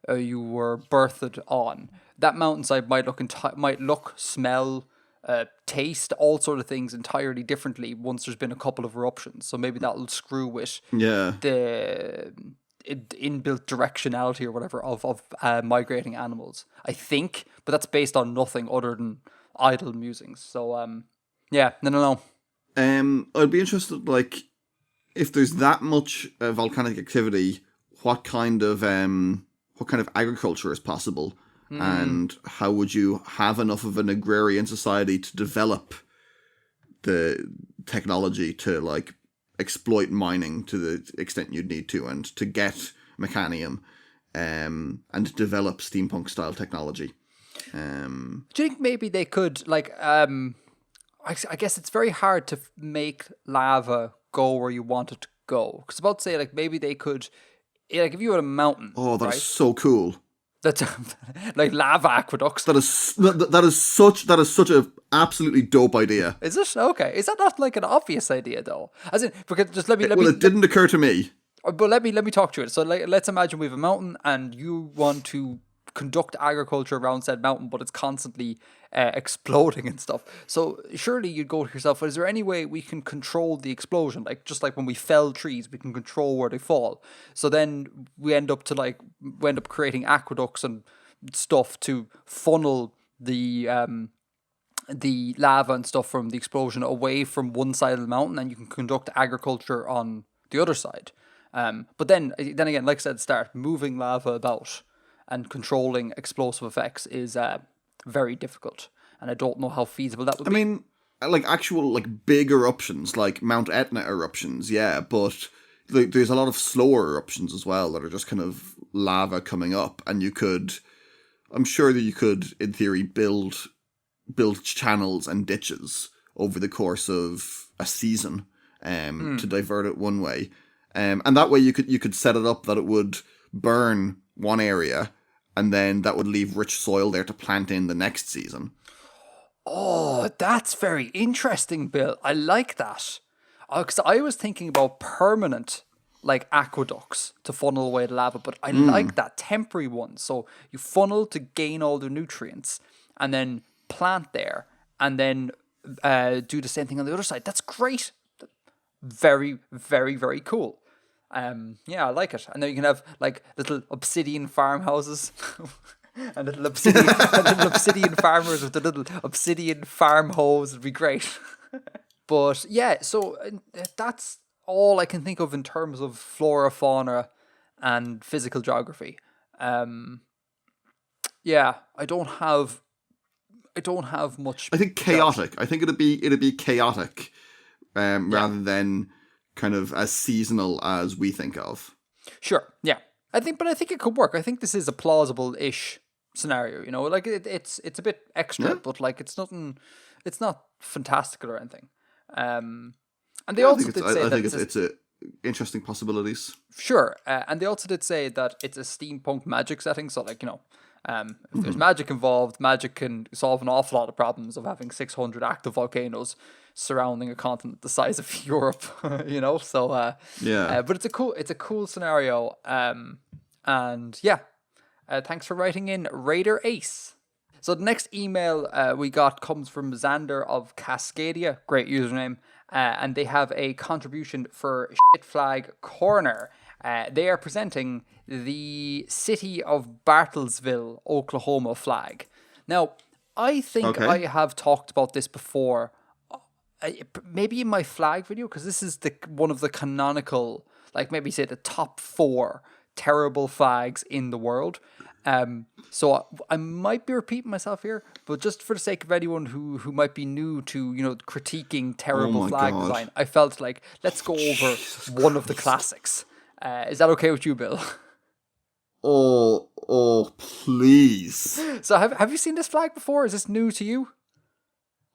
Speaker 2: birthed on, that mountainside might look, smell, taste, all sort of things entirely differently once there's been a couple of eruptions. So maybe that'll screw with the inbuilt directionality or whatever of migrating animals, I think, but that's based on nothing other than idle musings. So yeah, no.
Speaker 1: I'd be interested, like, if there's that much volcanic activity, what kind of agriculture is possible, and how would you have enough of an agrarian society to develop the technology to like exploit mining to the extent you'd need to, and to get mechanium, and develop steampunk style technology.
Speaker 2: Do you think maybe they could like I guess it's very hard to make lava go where you want it to go, because about to say like maybe they could, like if you had a mountain,
Speaker 1: that's
Speaker 2: right?
Speaker 1: so cool.
Speaker 2: That's like lava aqueducts.
Speaker 1: That is such a absolutely dope idea.
Speaker 2: Is it? Okay. Is that not like an obvious idea though? As in, because just let me.
Speaker 1: It didn't occur to me.
Speaker 2: But let me talk to it. So let's imagine we have a mountain and you want to conduct agriculture around said mountain, but it's constantly exploding and stuff. So surely you'd go to yourself, is there any way we can control the explosion? Like just like when we fell trees, we can control where they fall. So then we end up creating aqueducts and stuff to funnel the lava and stuff from the explosion away from one side of the mountain, and you can conduct agriculture on the other side. But then again, like I said at the start, moving lava about and controlling explosive effects is very difficult, and I don't know how feasible that would be.
Speaker 1: I mean, like actual like big eruptions, like Mount Etna eruptions, yeah, but there's a lot of slower eruptions as well that are just kind of lava coming up, and I'm sure that you could, in theory, build channels and ditches over the course of a season to divert it one way. And that way you could set it up that it would burn one area, and then that would leave rich soil there to plant in the next season.
Speaker 2: Oh, that's very interesting, Bill. I like that. Because I was thinking about permanent like aqueducts to funnel away the lava, but I like that temporary one. So you funnel to gain all the nutrients, and then plant there, and then do the same thing on the other side. That's great. Very, very, very cool. Yeah, I like it. And then you can have like little obsidian farmhouses and little obsidian farmers with the little obsidian farm hoes. Would be great. But yeah, so that's all I can think of in terms of flora, fauna, and physical geography. Yeah, I don't have much.
Speaker 1: I think chaotic. I think it'd be chaotic, rather than kind of as seasonal as we think of. Sure,
Speaker 2: yeah. I think it could work. I think this is a plausible-ish scenario. You know, like it's a bit extra, but like it's not fantastical or anything. And they also did say that
Speaker 1: it's interesting possibilities.
Speaker 2: Sure, and they also did say that it's a steampunk magic setting. So like, you know, if there's magic involved, magic can solve an awful lot of problems of having 600 active volcanoes surrounding a continent the size of Europe. You know, so yeah. But it's a cool scenario. And yeah, thanks for writing in, Raider Ace. So the next email we got comes from Xander of Cascadia, great username, and they have a contribution for Shit Flag Corner. They are presenting the city of Bartlesville, Oklahoma flag. Now, I think I have talked about this before, maybe in my flag video, because this is one of the canonical, like maybe say the top 4 terrible flags in the world. So I might be repeating myself here, but just for the sake of anyone who might be new to, you know, critiquing terrible flag design, I felt like let's go over one of the classics. Is that okay with you, Bill?
Speaker 1: Oh, please.
Speaker 2: So have you seen this flag before? Is this new to you?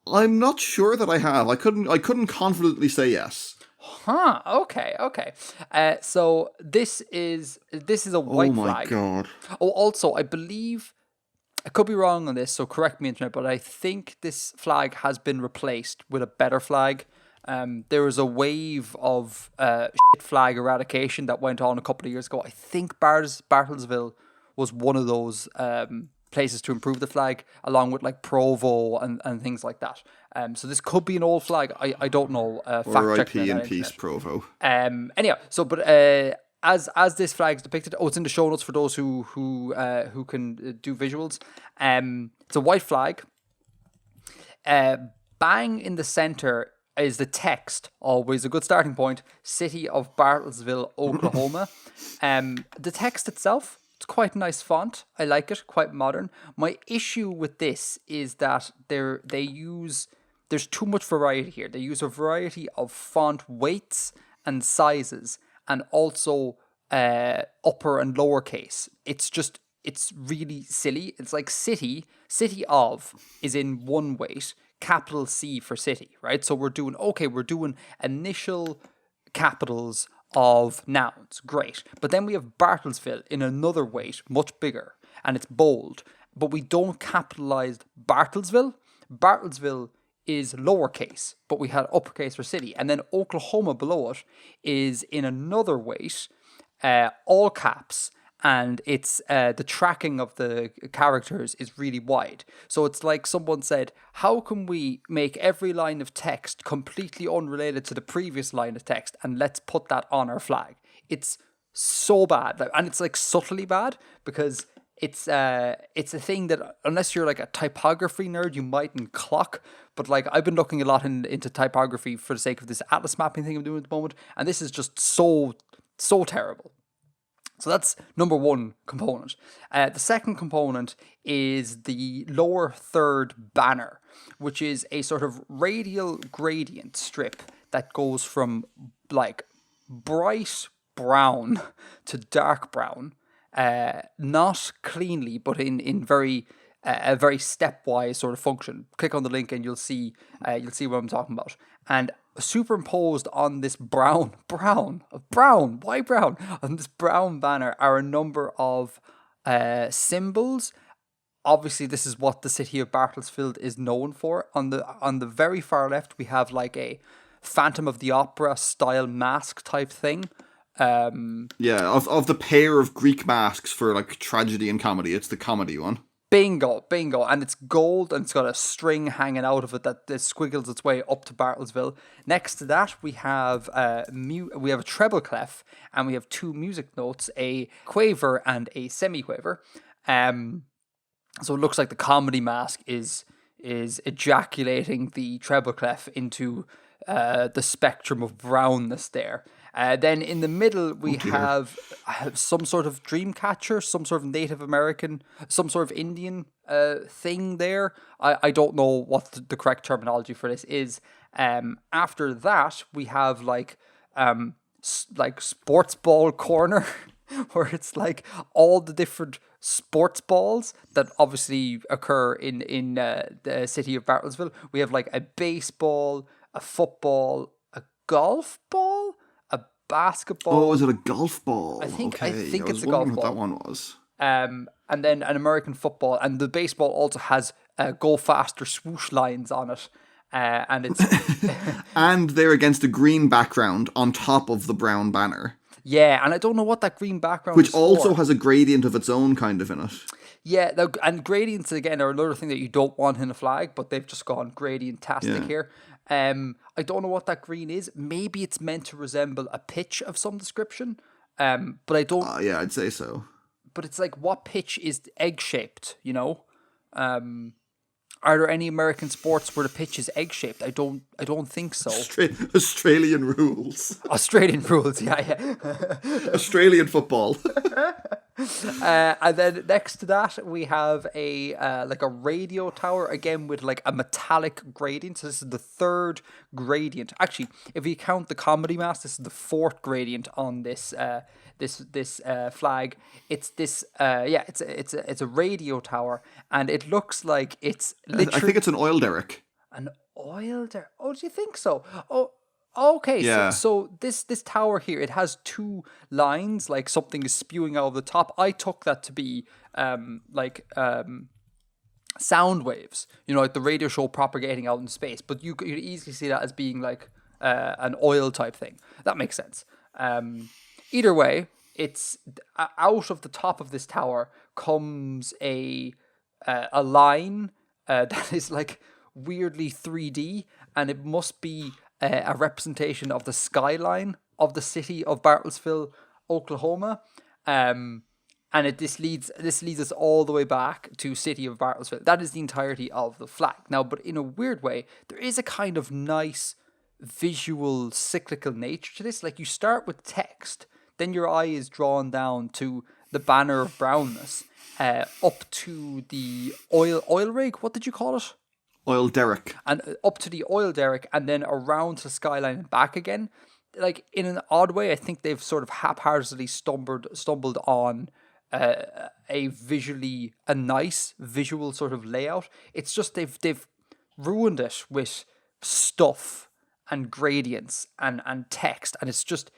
Speaker 1: I'm not sure that I have. I couldn't confidently say yes.
Speaker 2: Huh. Okay. So this is a white
Speaker 1: Oh my
Speaker 2: flag.
Speaker 1: god.
Speaker 2: Oh, also, I believe I could be wrong on this, so correct me, internet. But I think this flag has been replaced with a better flag. There was a wave of shit flag eradication that went on a couple of years ago. I think Bartlesville was one of those places to improve the flag, along with like Provo and things like that. So this could be an old flag. I don't know. Fact check
Speaker 1: R.I.P. in peace, Provo.
Speaker 2: Anyhow, so but as this flag is depicted, it's in the show notes for those who can do visuals. It's a white flag. Bang in the center is the text, always a good starting point, City of Bartlesville, Oklahoma. The text itself, it's quite a nice font. I like it, quite modern. My issue with this is that there's too much variety here. They use a variety of font weights and sizes, and also upper and lowercase. It's really silly. It's like city of is in one weight, capital C for city, right? So we're doing initial capitals of nouns, great. But then we have Bartlesville in another weight, much bigger, and it's bold. But we don't capitalize Bartlesville. Bartlesville is lowercase, but we had uppercase for city. And then Oklahoma below it is in another weight, all caps, and it's the tracking of the characters is really wide. So it's like someone said, how can we make every line of text completely unrelated to the previous line of text, and let's put that on our flag? It's so bad, and it's like subtly bad, because it's a thing that unless you're like a typography nerd, you mightn't clock. But like I've been looking a lot into typography for the sake of this atlas mapping thing I'm doing at the moment, and this is just so terrible. So that's number one component. The second component is the lower third banner, which is a sort of radial gradient strip that goes from like bright brown to dark brown, not cleanly, but in very a very stepwise sort of function. Click on the link and you'll see what I'm talking about. And superimposed on this brown, why brown? On this brown banner are a number of symbols. Obviously, this is what the city of Bartlesville is known for. On the very far left, we have like a Phantom of the Opera style mask type thing.
Speaker 1: Yeah, of the pair of Greek masks for like tragedy and comedy, it's the comedy one.
Speaker 2: Bingo, and it's gold, and it's got a string hanging out of it that squiggles its way up to Bartlesville. Next to that, we have a treble clef, and we have two music notes, a quaver and a semi-quaver. So it looks like the comedy mask is ejaculating the treble clef into the spectrum of brownness there. Then in the middle, we have some sort of dream catcher, some sort of Native American, some sort of Indian thing there. I don't know what the correct terminology for this is. After that, we have like sports ball corner, where it's like all the different sports balls that obviously occur in the city of Bartlesville. We have like a baseball, a football, a golf ball, basketball.
Speaker 1: Oh, is it a golf ball?
Speaker 2: I think
Speaker 1: I
Speaker 2: it's a golf ball.
Speaker 1: What that one was.
Speaker 2: And then an American football, and the baseball also has go faster swoosh lines on it. And it's
Speaker 1: and they're against a green background on top of the brown banner.
Speaker 2: Yeah, and I don't know what that green background
Speaker 1: which
Speaker 2: is
Speaker 1: also
Speaker 2: for.
Speaker 1: has a gradient of its own kind of in it.
Speaker 2: Yeah, and gradients again are another thing that you don't want in a flag, but they've just gone gradient-tastic here. I don't know what that green is. Maybe it's meant to resemble a pitch of some description. But I don't.
Speaker 1: Yeah, I'd say so.
Speaker 2: But it's like, what pitch is egg-shaped? You know, are there any American sports where the pitch is egg-shaped? I don't think so.
Speaker 1: Australian rules.
Speaker 2: Australian rules, yeah.
Speaker 1: Australian football.
Speaker 2: And then next to that, we have a like a radio tower, again with like a metallic gradient. So this is the third gradient. Actually, if you count the comedy mast, this is the fourth gradient on this this flag. It's this it's a radio tower, and it looks like it's literally.
Speaker 1: I think it's an oil derrick.
Speaker 2: An oil derrick. Oh, do you think so? Oh. Okay,
Speaker 1: Yeah.
Speaker 2: so this tower here, it has two lines, like something is spewing out of the top. I took that to be sound waves, like the radio show propagating out in space. But you could easily see that as being like an oil type thing. That makes sense. Either way, it's out of the top of this tower comes a line that is like weirdly 3D, and it must be a representation of the skyline of the city of Bartlesville, Oklahoma, and this leads us all the way back to city of Bartlesville. That is the entirety of the flag. Now, but in a weird way, there is a kind of nice visual cyclical nature to this. Like, you start with text, then your eye is drawn down to the banner of brownness, up to the oil rig. What did you call it?
Speaker 1: Oil derrick.
Speaker 2: And up to the oil derrick, and then around to the skyline and back again. Like, in an odd way, I think they've sort of haphazardly stumbled on a nice visual sort of layout. It's just they've ruined it with stuff and gradients and text, and it's just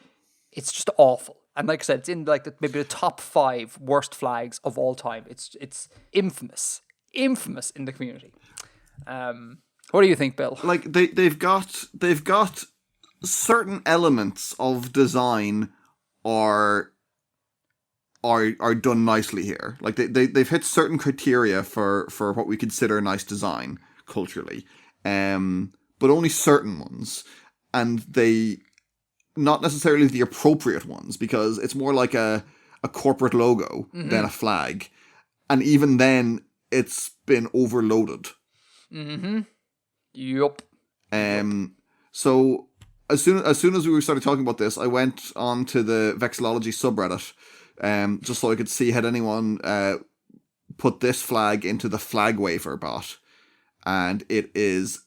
Speaker 2: awful. And like I said, it's in like maybe the top 5 worst flags of all time. It's infamous in the community. What do you think, Bill?
Speaker 1: Like they've got certain elements of design are done nicely here. Like they've hit certain criteria for what we consider nice design culturally, but only certain ones, and they not necessarily the appropriate ones, because it's more like a corporate logo than a flag, and even then it's been overloaded.
Speaker 2: Mm-hmm. Yup.
Speaker 1: So as soon as we started talking about this, I went on to the Vexillology subreddit, just so I could see had anyone put this flag into the flag waiver bot, and it is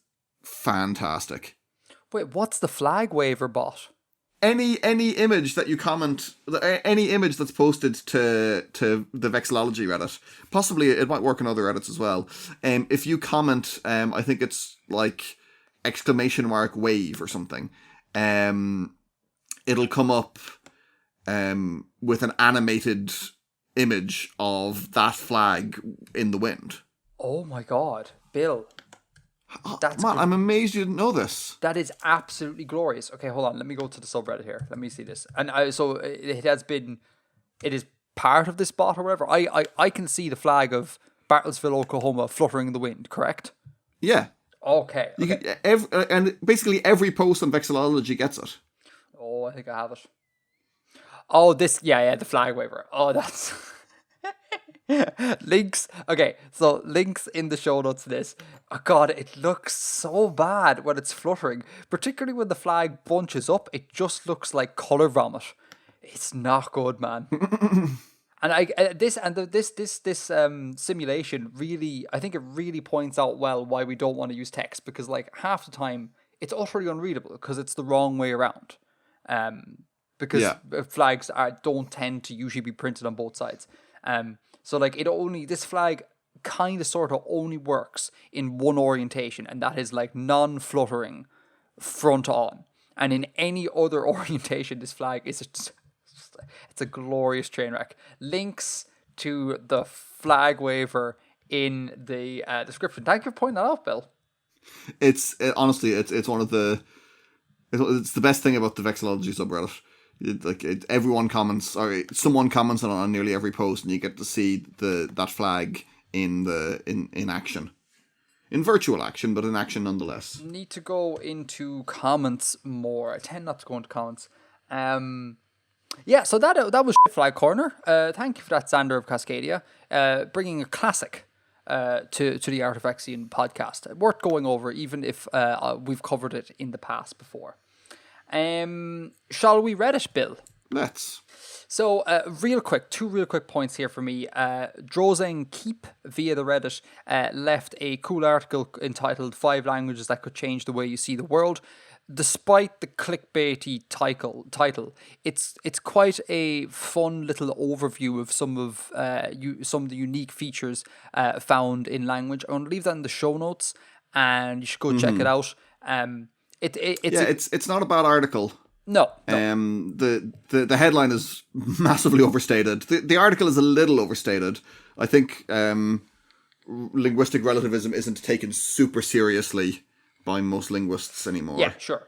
Speaker 1: fantastic.
Speaker 2: Wait, what's the flag waiver bot?
Speaker 1: Any image that you comment, any image that's posted to the Vexillology Reddit, possibly it might work on other Reddits as well. If you comment, I think it's like !wave or something. It'll come up with an animated image of that flag in the wind.
Speaker 2: Oh my god, Bill.
Speaker 1: I'm amazed you didn't know this.
Speaker 2: That is absolutely glorious. Okay, hold on. Let me go to the subreddit here. Let me see this. And it is part of this bot or whatever. I can see the flag of Bartlesville, Oklahoma fluttering in the wind, correct?
Speaker 1: Yeah.
Speaker 2: Okay.
Speaker 1: And basically every post on Vexillology gets it.
Speaker 2: Oh, I think I have it. Oh, this, yeah, the flag waiver. Oh, that's... Links. Okay, so links in the show notes to this. Oh god, it looks so bad when it's fluttering, particularly when the flag bunches up. It just looks like color vomit. It's not good, man. And this simulation really, I think it really points out well why we don't want to use text, because like half the time it's utterly unreadable because it's the wrong way around. Because flags don't tend to usually be printed on both sides. So like this flag kind of sort of only works in one orientation, and that is like non-fluttering front on. And in any other orientation, this flag is it's a glorious train wreck. Links to the flag waiver in the description. Thank you for pointing that out, Bill.
Speaker 1: Honestly, it's one of it's the best thing about the Vexillology subreddit. Everyone comments, or someone comments on nearly every post, and you get to see that flag in action, in virtual action, but in action nonetheless.
Speaker 2: Need to go into comments more. I tend not to go into comments. So that was Flag Corner. Thank you for that, Xander of Cascadia, bringing a classic to the Artifexian podcast. Worth going over, even if we've covered it in the past before. Shall we Reddit, Bill?
Speaker 1: Let's.
Speaker 2: So, two real quick points here for me. Drozeng Keep via the Reddit left a cool article entitled "5 Languages That Could Change the Way You See the World." Despite the clickbaity title, it's quite a fun little overview of some of the unique features found in language. I'm going to leave that in the show notes, and you should go check it out.
Speaker 1: It's not a bad article.
Speaker 2: No.
Speaker 1: The headline is massively overstated. The article is a little overstated. I think linguistic relativism isn't taken super seriously by most linguists anymore.
Speaker 2: Yeah, sure.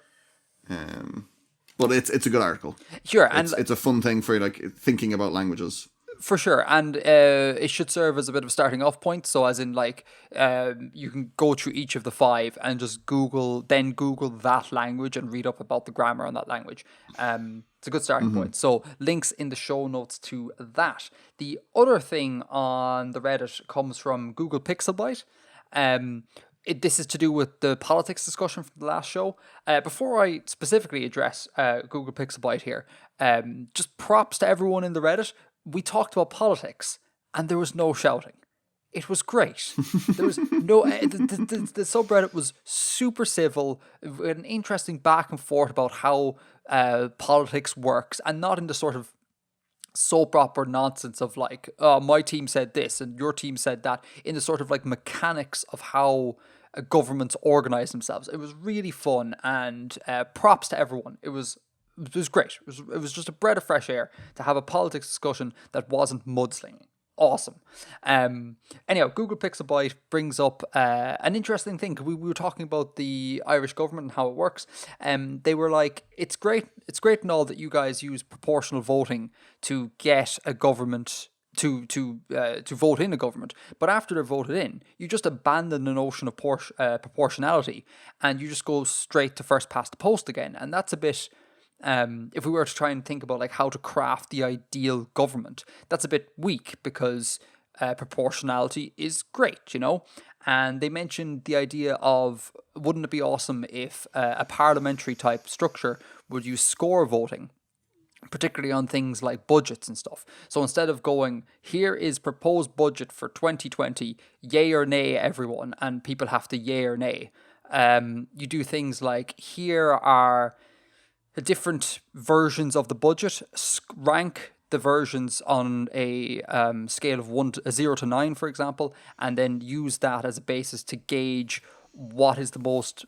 Speaker 1: But it's a good article.
Speaker 2: Sure, and
Speaker 1: it's a fun thing for like thinking about languages.
Speaker 2: For sure, and it should serve as a bit of a starting off point. So, as in, like, you can go through each of the 5 and just Google that language and read up about the grammar on that language. It's a good starting point. So, links in the show notes to that. The other thing on the Reddit comes from Google Pixelbyte. This is to do with the politics discussion from the last show. Before I specifically address Google Pixelbyte here, just props to everyone in the Reddit. We talked about politics, and there was no shouting. It was great. There was no... The subreddit was super civil. We had an interesting back and forth about how politics works, and not in the sort of soap opera nonsense of like, oh, my team said this and your team said that, in the sort of like mechanics of how governments organize themselves. It was really fun, and props to everyone. It was great. It was just a breath of fresh air to have a politics discussion that wasn't mudslinging. Awesome. Anyhow, Google Pixelbyte brings up an interesting thing. We were talking about the Irish government and how it works. They were like, it's great and all that you guys use proportional voting to get a government to vote in a government, but after they're voted in, you just abandon the notion of proportionality, and you just go straight to first past the post again. And that's a bit... if we were to try and think about like how to craft the ideal government, that's a bit weak, because proportionality is great, you know? And they mentioned the idea of, wouldn't it be awesome if a parliamentary type structure would use score voting, particularly on things like budgets and stuff. So instead of going, here is proposed budget for 2020, yay or nay everyone, and people have to yay or nay, you do things like, here are the different versions of the budget, rank the versions on a scale of 0 to 9, for example, and then use that as a basis to gauge what is the most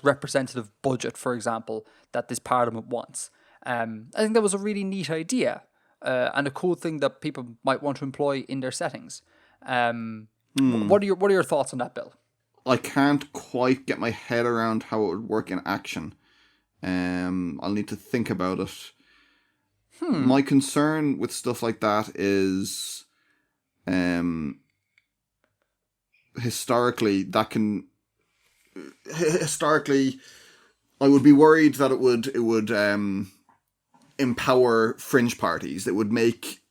Speaker 2: representative budget, for example, that this parliament wants. I think that was a really neat idea, and a cool thing that people might want to employ in their settings. What are your thoughts on that, Bill?
Speaker 1: I can't quite get my head around how it would work in action. I'll need to think about it. My concern with stuff like that is, historically, I would be worried that it would empower fringe parties. It would make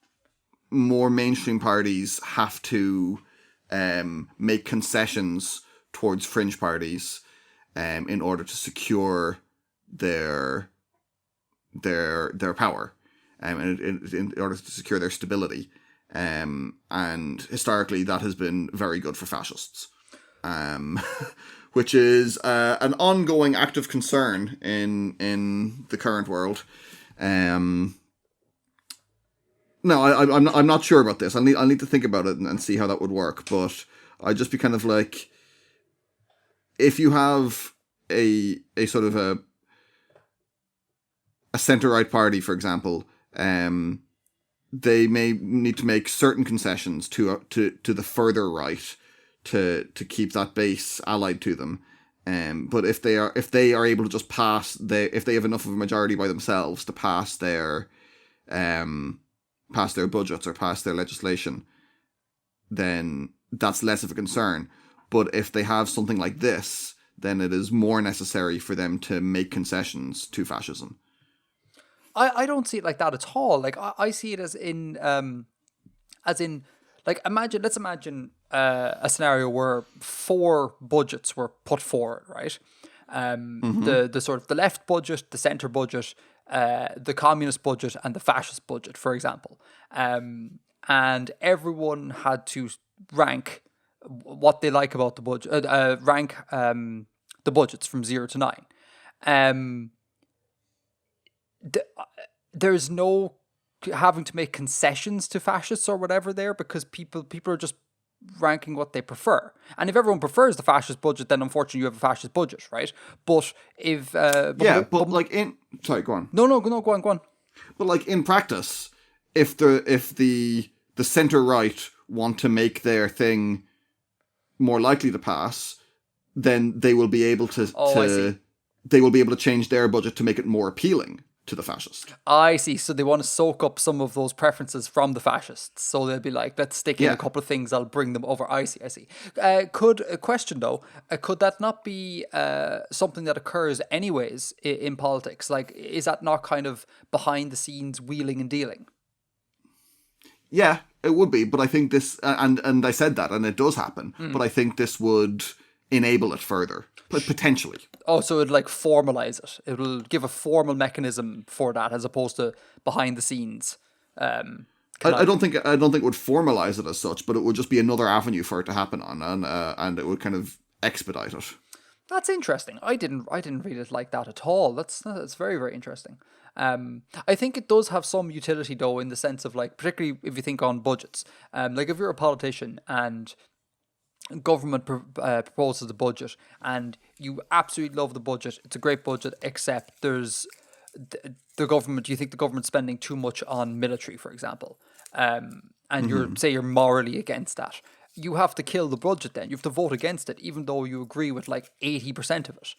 Speaker 1: more mainstream parties have to make concessions towards fringe parties in order to secure their power, and in order to secure their stability, and historically that has been very good for fascists, which is an ongoing active concern in the current world. No, I'm not sure about this. I'll need to think about it and see how that would work. But I'd just be kind of like, if you have a sort of a centre-right party, for example, they may need to make certain concessions to the further right to keep that base allied to them. But if they are able to just if they have enough of a majority by themselves to pass their budgets or pass their legislation, then that's less of a concern. But if they have something like this, then it is more necessary for them to make concessions to fascism.
Speaker 2: I don't see it like that at all. Like, I see it as in like, let's imagine a scenario where 4 budgets were put forward, right? The sort of the left budget, the centre budget, the communist budget and the fascist budget, for example. And everyone had to rank what they like about the budget, rank the budgets from 0 to 9. There's no having to make concessions to fascists or whatever there, because people are just ranking what they prefer. And if everyone prefers the fascist budget, then unfortunately you have a fascist budget, right? But if
Speaker 1: sorry, go on.
Speaker 2: No, go on.
Speaker 1: But like in practice, if the centre right want to make their thing more likely to pass, then they will be able to they will be able to change their budget to make it more appealing to the fascist.
Speaker 2: I see. So they want to soak up some of those preferences from the fascists. So they'll be like, let's stick in a couple of things that'll bring them over. I see. Could that not be something that occurs anyways in politics? Like, is that not kind of behind the scenes wheeling and dealing?
Speaker 1: Yeah, it would be. But I think this, and I said that, and it does happen. But I think this would enable it further. Potentially.
Speaker 2: Oh, so it'd like formalize it. It'll give a formal mechanism for that, as opposed to behind the scenes.
Speaker 1: I don't think it would formalize it as such, but it would just be another avenue for it to happen on, and it would kind of expedite it.
Speaker 2: That's interesting. I didn't read it like that at all. That's very, very interesting. I think it does have some utility though, in the sense of, like, particularly if you think on budgets. Like if you're a politician and government proposes a budget and you absolutely love the budget, it's a great budget, except there's the government, you think the government's spending too much on military, for example, and you're morally against that, you have to kill the budget. Then you have to vote against it, even though you agree with like 80% of it.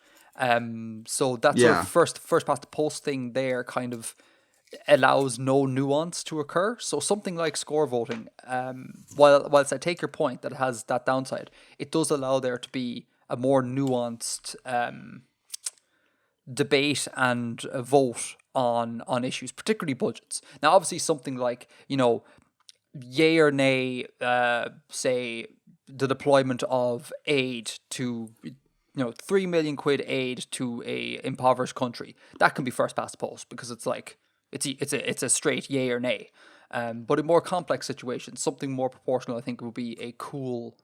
Speaker 2: So that sort of first past the post thing there kind of allows no nuance to occur. So something like score voting, whilst I take your point that it has that downside, it does allow there to be a more nuanced debate and a vote on issues, particularly budgets. Now, obviously, something like, yay or nay, say the deployment of aid to 3 million quid aid to a impoverished country, that can be first past the post, because it's like it's a straight yay or nay. But in more complex situations, something more proportional, I think, would be a cool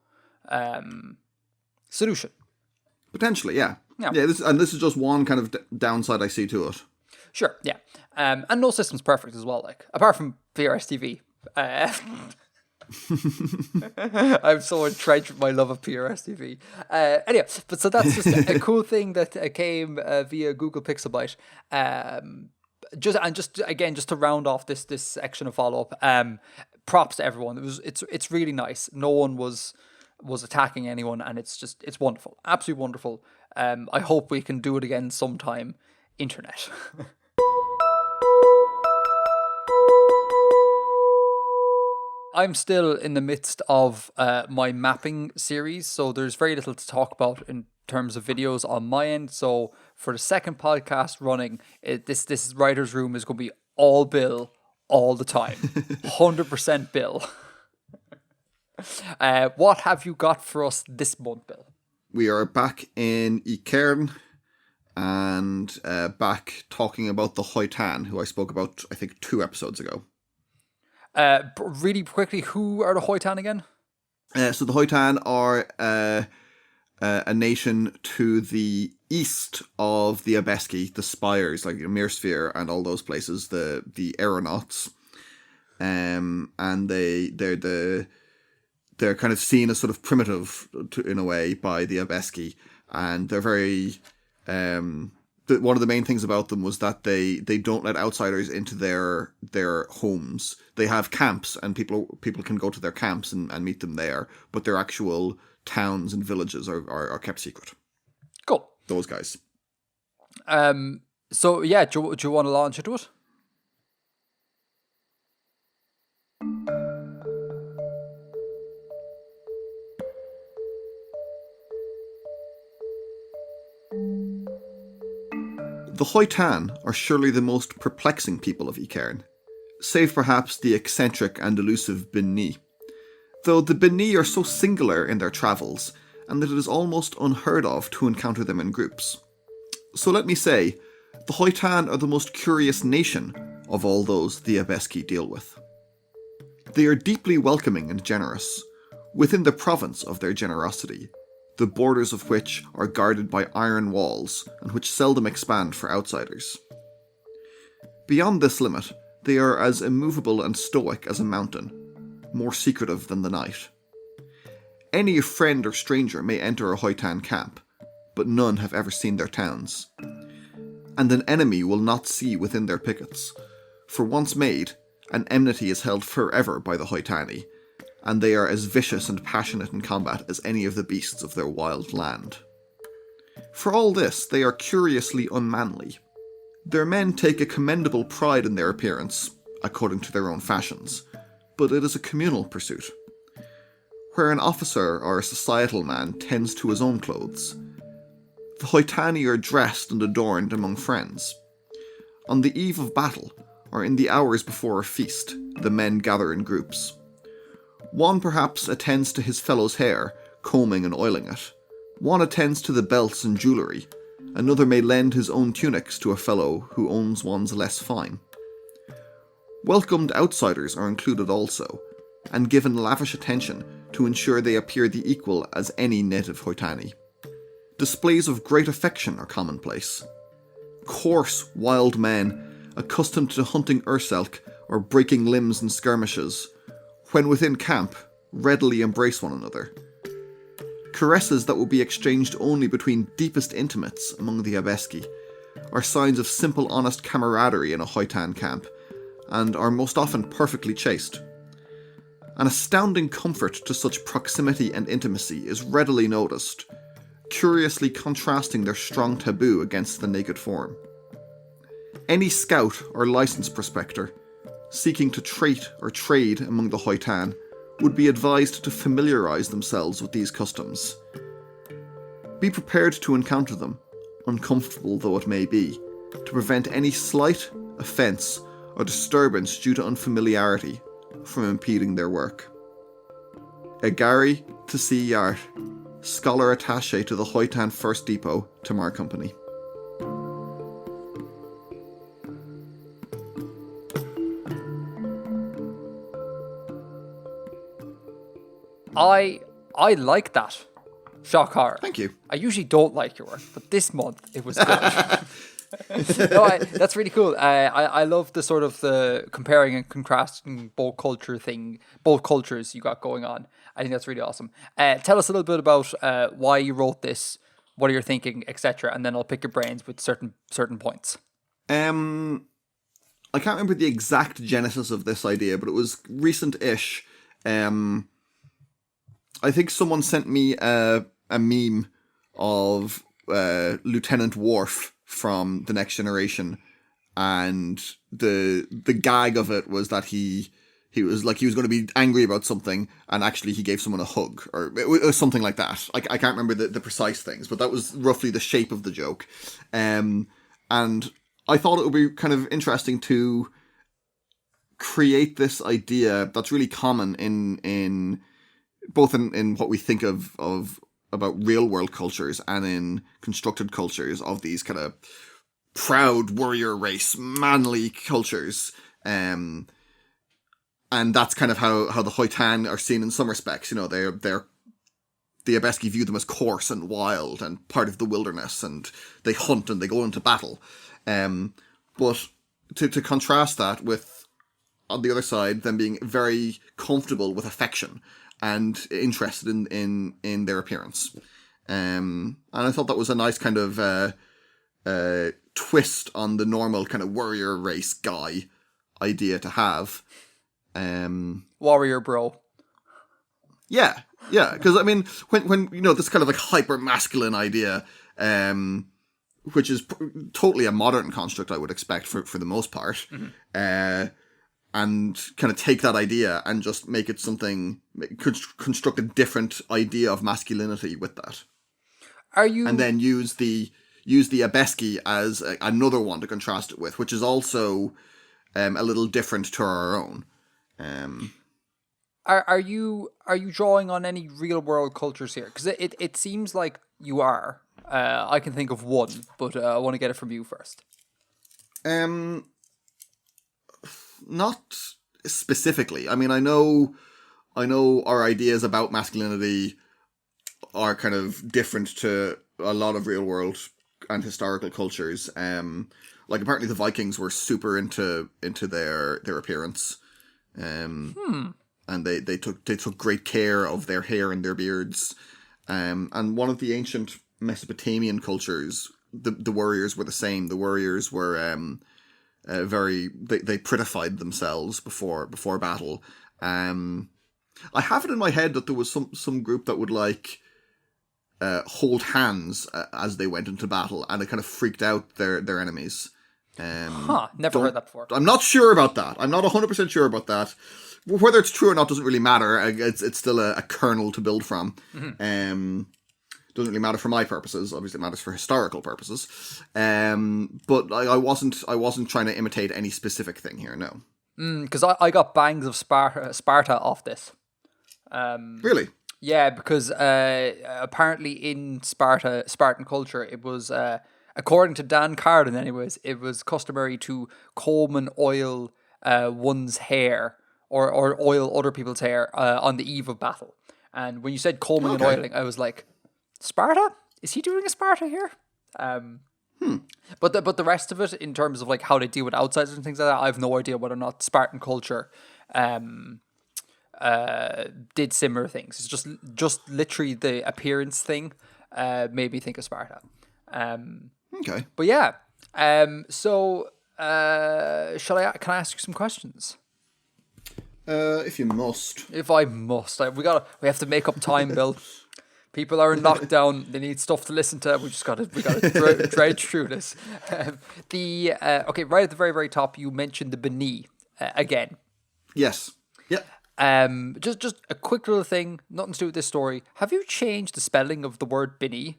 Speaker 2: solution.
Speaker 1: Potentially, yeah. This is just one kind of downside I see to it.
Speaker 2: Sure, yeah. And no system's perfect as well, like, apart from PRS TV. I'm so entrenched with my love of PRS TV. Anyway, but so that's just a cool thing that came via Google Pixelbyte. Just to round off this section of follow up, props to everyone. It's really nice. No one was attacking anyone, and it's wonderful, absolutely wonderful. I hope we can do it again sometime. Internet. I'm still in the midst of my mapping series, so there's very little to talk about in terms of videos on my end. So for the second podcast running, this writer's room is going to be all Bill all the time. 100% Bill. What have you got for us this month, Bill?
Speaker 1: We are back in Cairn and back talking about the Hoitan, who I spoke about, I think, 2 episodes ago.
Speaker 2: Really quickly, who are the Hoitan again?
Speaker 1: So the Hoitan are a nation to the east of the Abeski, the Spires, like Mirsphere and all those places, the aeronauts, and they're kind of seen as sort of primitive in a way by the Abeski, and they're very one of the main things about them was that they don't let outsiders into their homes. They have camps, and people can go to their camps and meet them there, but their actual towns and villages are kept secret.
Speaker 2: Cool.
Speaker 1: Those guys.
Speaker 2: So yeah, do you want to launch into it?
Speaker 1: The Hoitan are surely the most perplexing people of Icairn, save perhaps the eccentric and elusive Binni. Though the Binni are so singular in their travels, and that it is almost unheard of to encounter them in groups. So let me say, The Hoitan are the most curious nation of all those the Abeski deal with. They are deeply welcoming and generous, within the province of their generosity, the borders of which are guarded by iron walls and which seldom expand for outsiders. Beyond this limit, they are as immovable and stoic as a mountain, more secretive than the night. Any friend or stranger may enter a Hoitan camp, but none have ever seen their towns. And an enemy will not see within their pickets, for once made, an enmity is held forever by the Hoitani, and they are as vicious and passionate in combat as any of the beasts of their wild land. For all this, they are curiously unmanly. Their men take a commendable pride in their appearance, according to their own fashions, but it is a communal pursuit. Where an officer or a societal man tends to his own clothes, the Hoitani are dressed and adorned among friends. On the eve of battle, or in the hours before a feast, the men gather in groups. One perhaps attends to his fellow's hair, combing and oiling it. One attends to the belts and jewellery. Another may lend his own tunics to a fellow who owns one's less fine. Welcomed outsiders are included also, and given lavish attention to ensure they appear the equal as any native Hoitani. Displays of great affection are commonplace. Coarse, wild men, accustomed to hunting urselk or breaking limbs in skirmishes, when within camp, readily embrace one another. Caresses that will be exchanged only between deepest intimates among the Abeski are signs of simple honest camaraderie in a Hoitan camp, and are most often perfectly chaste. An astounding comfort to such proximity and intimacy is readily noticed, curiously contrasting their strong taboo against the naked form. Any scout or license prospector seeking to trait or trade among the Hoitan would be advised to familiarise themselves with these customs. Be prepared to encounter them, uncomfortable though it may be, to prevent any slight, offence, or disturbance due to unfamiliarity from impeding their work. Egari Tasi Yart, Scholar Attaché to the Hoitan First Depot, Tamar Company.
Speaker 2: I like that. Shock horror.
Speaker 1: Thank you.
Speaker 2: I usually don't like your work, but this month it was good. That's really cool. I love the sort of the comparing and contrasting both cultures you got going on. I think that's really awesome. Tell us a little bit about why you wrote this, what are you thinking, etc., and then I'll pick your brains with certain points.
Speaker 1: I can't remember the exact genesis of this idea, but it was recent-ish. I think someone sent me a meme of Lieutenant Worf from The Next Generation, and the gag of it was that he was like he was going to be angry about something, and actually he gave someone a hug, or it was something like that. I can't remember the precise things, but that was roughly the shape of the joke. And I thought it would be kind of interesting to create this idea that's really common in both in what we think of about real world cultures and in constructed cultures of these kind of proud warrior race, manly cultures. And that's kind of how the Hoitan are seen in some respects. You know, they're the Abeski view them as coarse and wild and part of the wilderness, and they hunt and they go into battle. But to contrast that with, on the other side, them being very comfortable with affection and interested in their appearance. And I thought that was a nice kind of twist on the normal kind of warrior race guy idea to have.
Speaker 2: Warrior bro.
Speaker 1: Yeah, because I mean, when you know, this kind of like hyper masculine idea, which is totally a modern construct, I would expect for the most part, and kind of take that idea and just make it something, construct a different idea of masculinity with that. And then use the Abeski as another one to contrast it with, which is also a little different to our own.
Speaker 2: Are you drawing on any real world cultures here? Because it seems like you are. I can think of one, but I want to get it from you first.
Speaker 1: Not specifically. I mean, I know our ideas about masculinity are kind of different to a lot of real world and historical cultures. Like apparently the Vikings were super into their appearance. And they took great care of their hair and their beards. And one of the ancient Mesopotamian cultures, the warriors were the same. The warriors were they prettified themselves before battle. I have it in my head that there was some group that would like hold hands as they went into battle, and it kind of freaked out their enemies.
Speaker 2: Never heard that before.
Speaker 1: I'm not sure about that. I'm not 100% sure about that. Whether it's true or not doesn't really matter. It's still a kernel to build from. Doesn't really matter for my purposes. Obviously, it matters for historical purposes. But I wasn't trying to imitate any specific thing here. No.
Speaker 2: Because I got bangs of Sparta off this.
Speaker 1: Really?
Speaker 2: Yeah, because apparently in Spartan culture, it was, according to Dan Carden anyways, it was customary to comb and oil one's hair or oil other people's hair on the eve of battle. And when you said combing and oiling, I was like, Sparta? Is he doing a Sparta here? But the rest of it, in terms of like how they deal with outsiders and things like that, I have no idea whether or not Spartan culture did similar things. It's just literally the appearance thing made me think of Sparta.
Speaker 1: Okay.
Speaker 2: But yeah. So can I ask you some questions?
Speaker 1: If you must.
Speaker 2: If I must, we have to make up time, Bill. People are in lockdown. They need stuff to listen to. We gotta dredge through this. Okay, right at the very, very top, you mentioned the Beni again.
Speaker 1: Yes. Yep.
Speaker 2: Just a quick little thing, nothing to do with this story. Have you changed the spelling of the word Beni?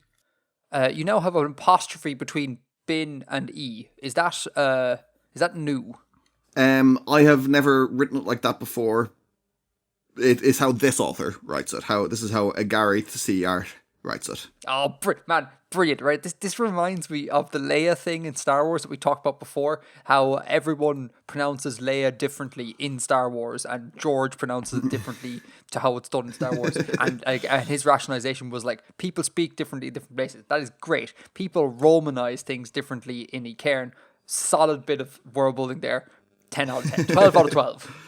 Speaker 2: You now have an apostrophe between bin and e. Is that new?
Speaker 1: I have never written it like that before. It is how this author writes it. This is how Agari to see art writes it.
Speaker 2: Oh, man, brilliant, right? This reminds me of the Leia thing in Star Wars that we talked about before, how everyone pronounces Leia differently in Star Wars, and George pronounces it differently to how it's done in Star Wars. And his rationalization was like, people speak differently in different places. That is great. People romanize things differently in Cairn. Solid bit of world building there. 10 out of 10. 12 out of 12.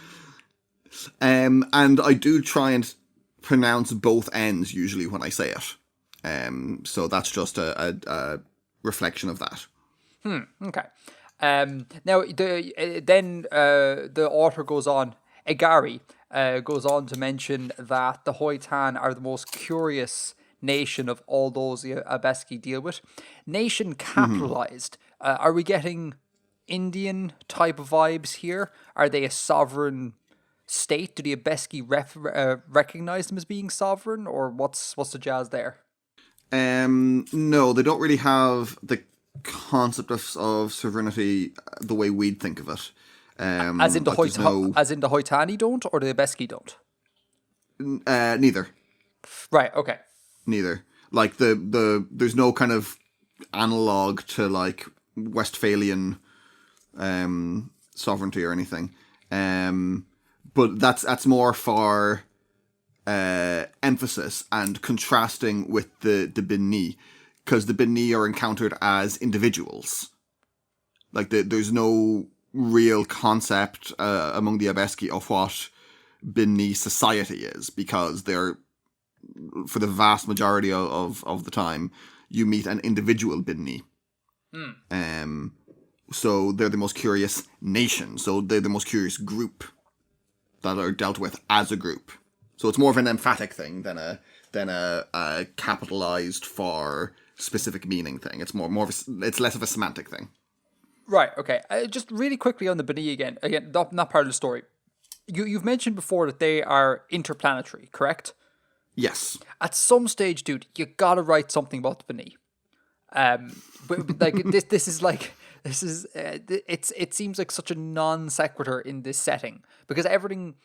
Speaker 1: And I do try and pronounce both ends usually when I say it. So that's just a reflection of that.
Speaker 2: Okay. Now, the author goes on, Agari goes on to mention that the Hoitan are the most curious nation of all those the Abeski deal with. Nation capitalized. Are we getting Indian type of vibes here? Are they a sovereign state? Do the Abeski recognize them as being sovereign, or what's the jazz there?
Speaker 1: No, they don't really have the concept of sovereignty the way we'd think of it.
Speaker 2: As in the Hoitani don't, or the Abeski don't?
Speaker 1: Neither.
Speaker 2: Right. Okay.
Speaker 1: Neither. Like there's no kind of analog to like Westphalian sovereignty or anything. But that's more for emphasis and contrasting with the Beni, because the Beni are encountered as individuals. Like there's no real concept among the Abeski of what Beni society is, because they're, for the vast majority of the time, you meet an individual Beni. So they're the most curious nation. So they're the most curious group that are dealt with as a group. So it's more of an emphatic thing than a capitalized for specific meaning thing. It's it's less of a semantic thing.
Speaker 2: Right. Okay. Just really quickly on the Beni again, not part of the story. You've mentioned before that they are interplanetary, correct?
Speaker 1: Yes.
Speaker 2: At some stage, dude, you gotta write something about the Beni. But like it seems like such a non sequitur in this setting, because everything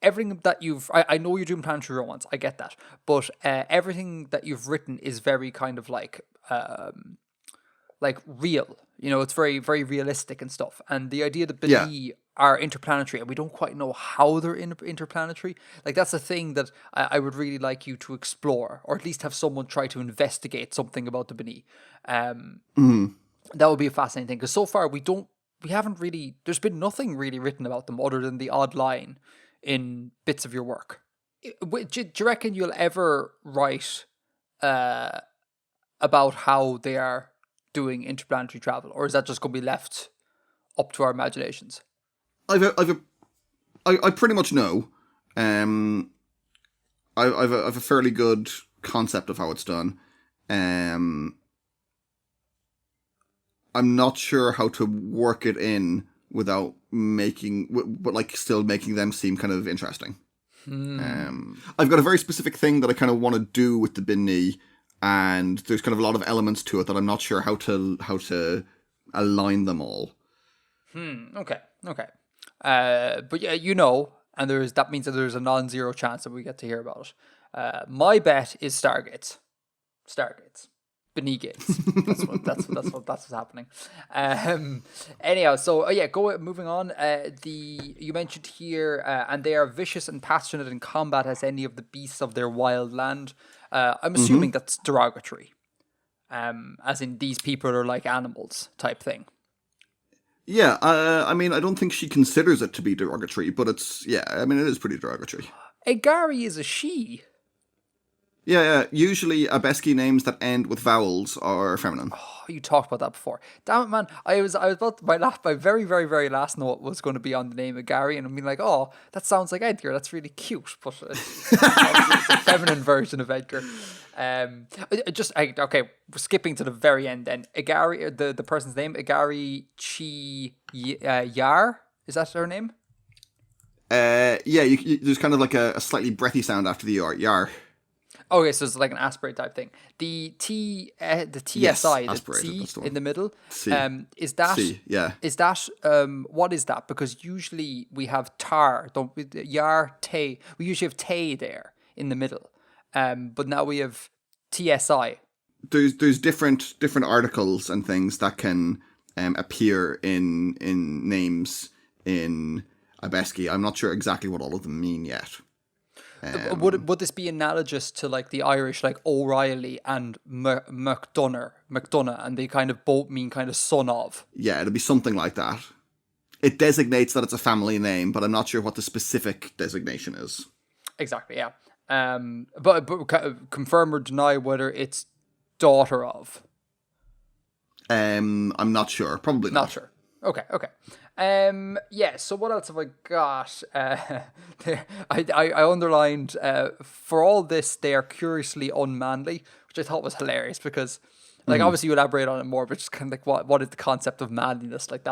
Speaker 2: that I know you're doing planetary romance, I get that, but everything that you've written is very kind of like like real. You know, it's very, very realistic and stuff. And the idea that
Speaker 1: Yeah.
Speaker 2: B'nai are interplanetary, and we don't quite know how they're interplanetary. Like, that's a thing that I would really like you to explore, or at least have someone try to investigate something about the B'nai. That would be a fascinating thing, because so far we haven't really, there's been nothing really written about them other than the odd line in bits of your work. Do you reckon you'll ever write about how they are doing interplanetary travel, or is that just going to be left up to our imaginations?
Speaker 1: I pretty much know. I've a fairly good concept of how it's done. I'm not sure how to work it in without but like still making them seem kind of interesting. I've got a very specific thing that I kind of want to do with the B'nai, and there's kind of a lot of elements to it that I'm not sure how to align them all.
Speaker 2: Okay. But yeah, you know, and that means that there's a non-zero chance that we get to hear about it. My bet is Stargates. B'nai gates. That's what's happening. Anyhow, so moving on. You mentioned here, and they are vicious and passionate in combat as any of the beasts of their wild land. I'm assuming that's derogatory. As in these people are like animals type thing.
Speaker 1: Yeah, I mean, I don't think she considers it to be derogatory, but it is pretty derogatory.
Speaker 2: Agari is a she.
Speaker 1: Yeah. Usually, Abeski names that end with vowels are feminine.
Speaker 2: Oh, you talked about that before. Damn it, man! I was about my very, very, very last note was going to be on the name of Gary, and I'm being like, oh, that sounds like Edgar. That's really cute, but it's a feminine version of Edgar. Okay, we're skipping to the very end. Then Agari, the person's name, Agari Yar. Is that her name?
Speaker 1: There's kind of like a slightly breathy sound after the yar.
Speaker 2: Okay, so it's like an aspirate type thing. The TSI, the C in the middle, is that?
Speaker 1: C, yeah.
Speaker 2: Is that what is that? Because usually we have tar, yar te. We usually have te there in the middle, but now we have TSI.
Speaker 1: There's different articles and things that can appear in names in Abeski. I'm not sure exactly what all of them mean yet.
Speaker 2: Would this be analogous to like the Irish, like O'Reilly and McDonough, and they kind of both mean kind of son of?
Speaker 1: Yeah, it'll be something like that. It designates that it's a family name, but I'm not sure what the specific designation is.
Speaker 2: Exactly, yeah. But confirm or deny whether it's daughter of.
Speaker 1: I'm not sure. Probably not.
Speaker 2: Not sure. Okay. So what else have I got? I underlined, for all this, they are curiously unmanly, which I thought was hilarious because, like, obviously you elaborate on it more, but just kind of like, what is the concept of manliness? Like,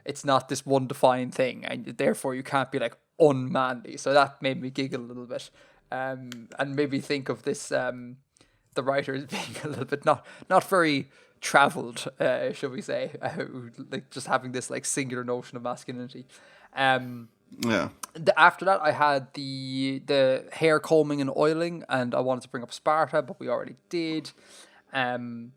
Speaker 2: it's not this one defined thing, and therefore you can't be, like, unmanly. So that made me giggle a little bit, and made me think of this, the writer as being a little bit not very traveled, shall we say, like just having this like singular notion of masculinity. After that, I had the hair combing and oiling, and I wanted to bring up Sparta, but we already did. Can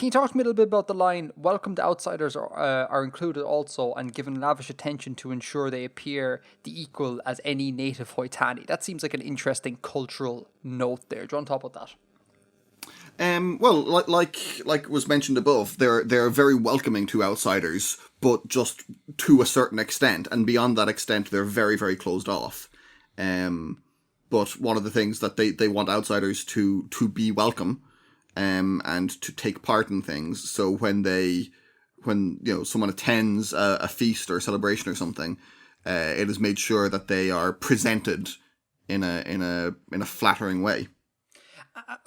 Speaker 2: you talk to me a little bit about the line, welcomed outsiders are included also and given lavish attention to ensure they appear the equal as any native Hoitani? That seems like an interesting cultural note there. Do you want to talk about that?
Speaker 1: Well, like was mentioned above, they're very welcoming to outsiders, but just to a certain extent, and beyond that extent, they're very, very closed off. But one of the things that they want outsiders to be welcome, and to take part in things. So when someone attends a feast or a celebration or something, it is made sure that they are presented in a flattering way.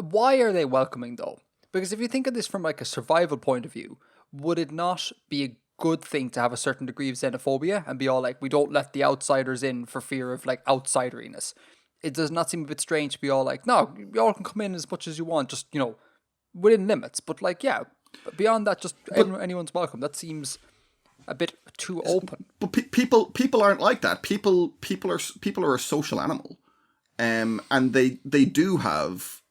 Speaker 2: Why are they welcoming though? Because if you think of this from like a survival point of view, would it not be a good thing to have a certain degree of xenophobia and be all like, we don't let the outsiders in for fear of like outsideriness? It does not seem a bit strange to be all like, no, you all can come in as much as you want, just, within limits. But like, yeah, beyond that, just anyone's welcome. That seems a bit too open.
Speaker 1: But people aren't like that. People are a social animal, and they do have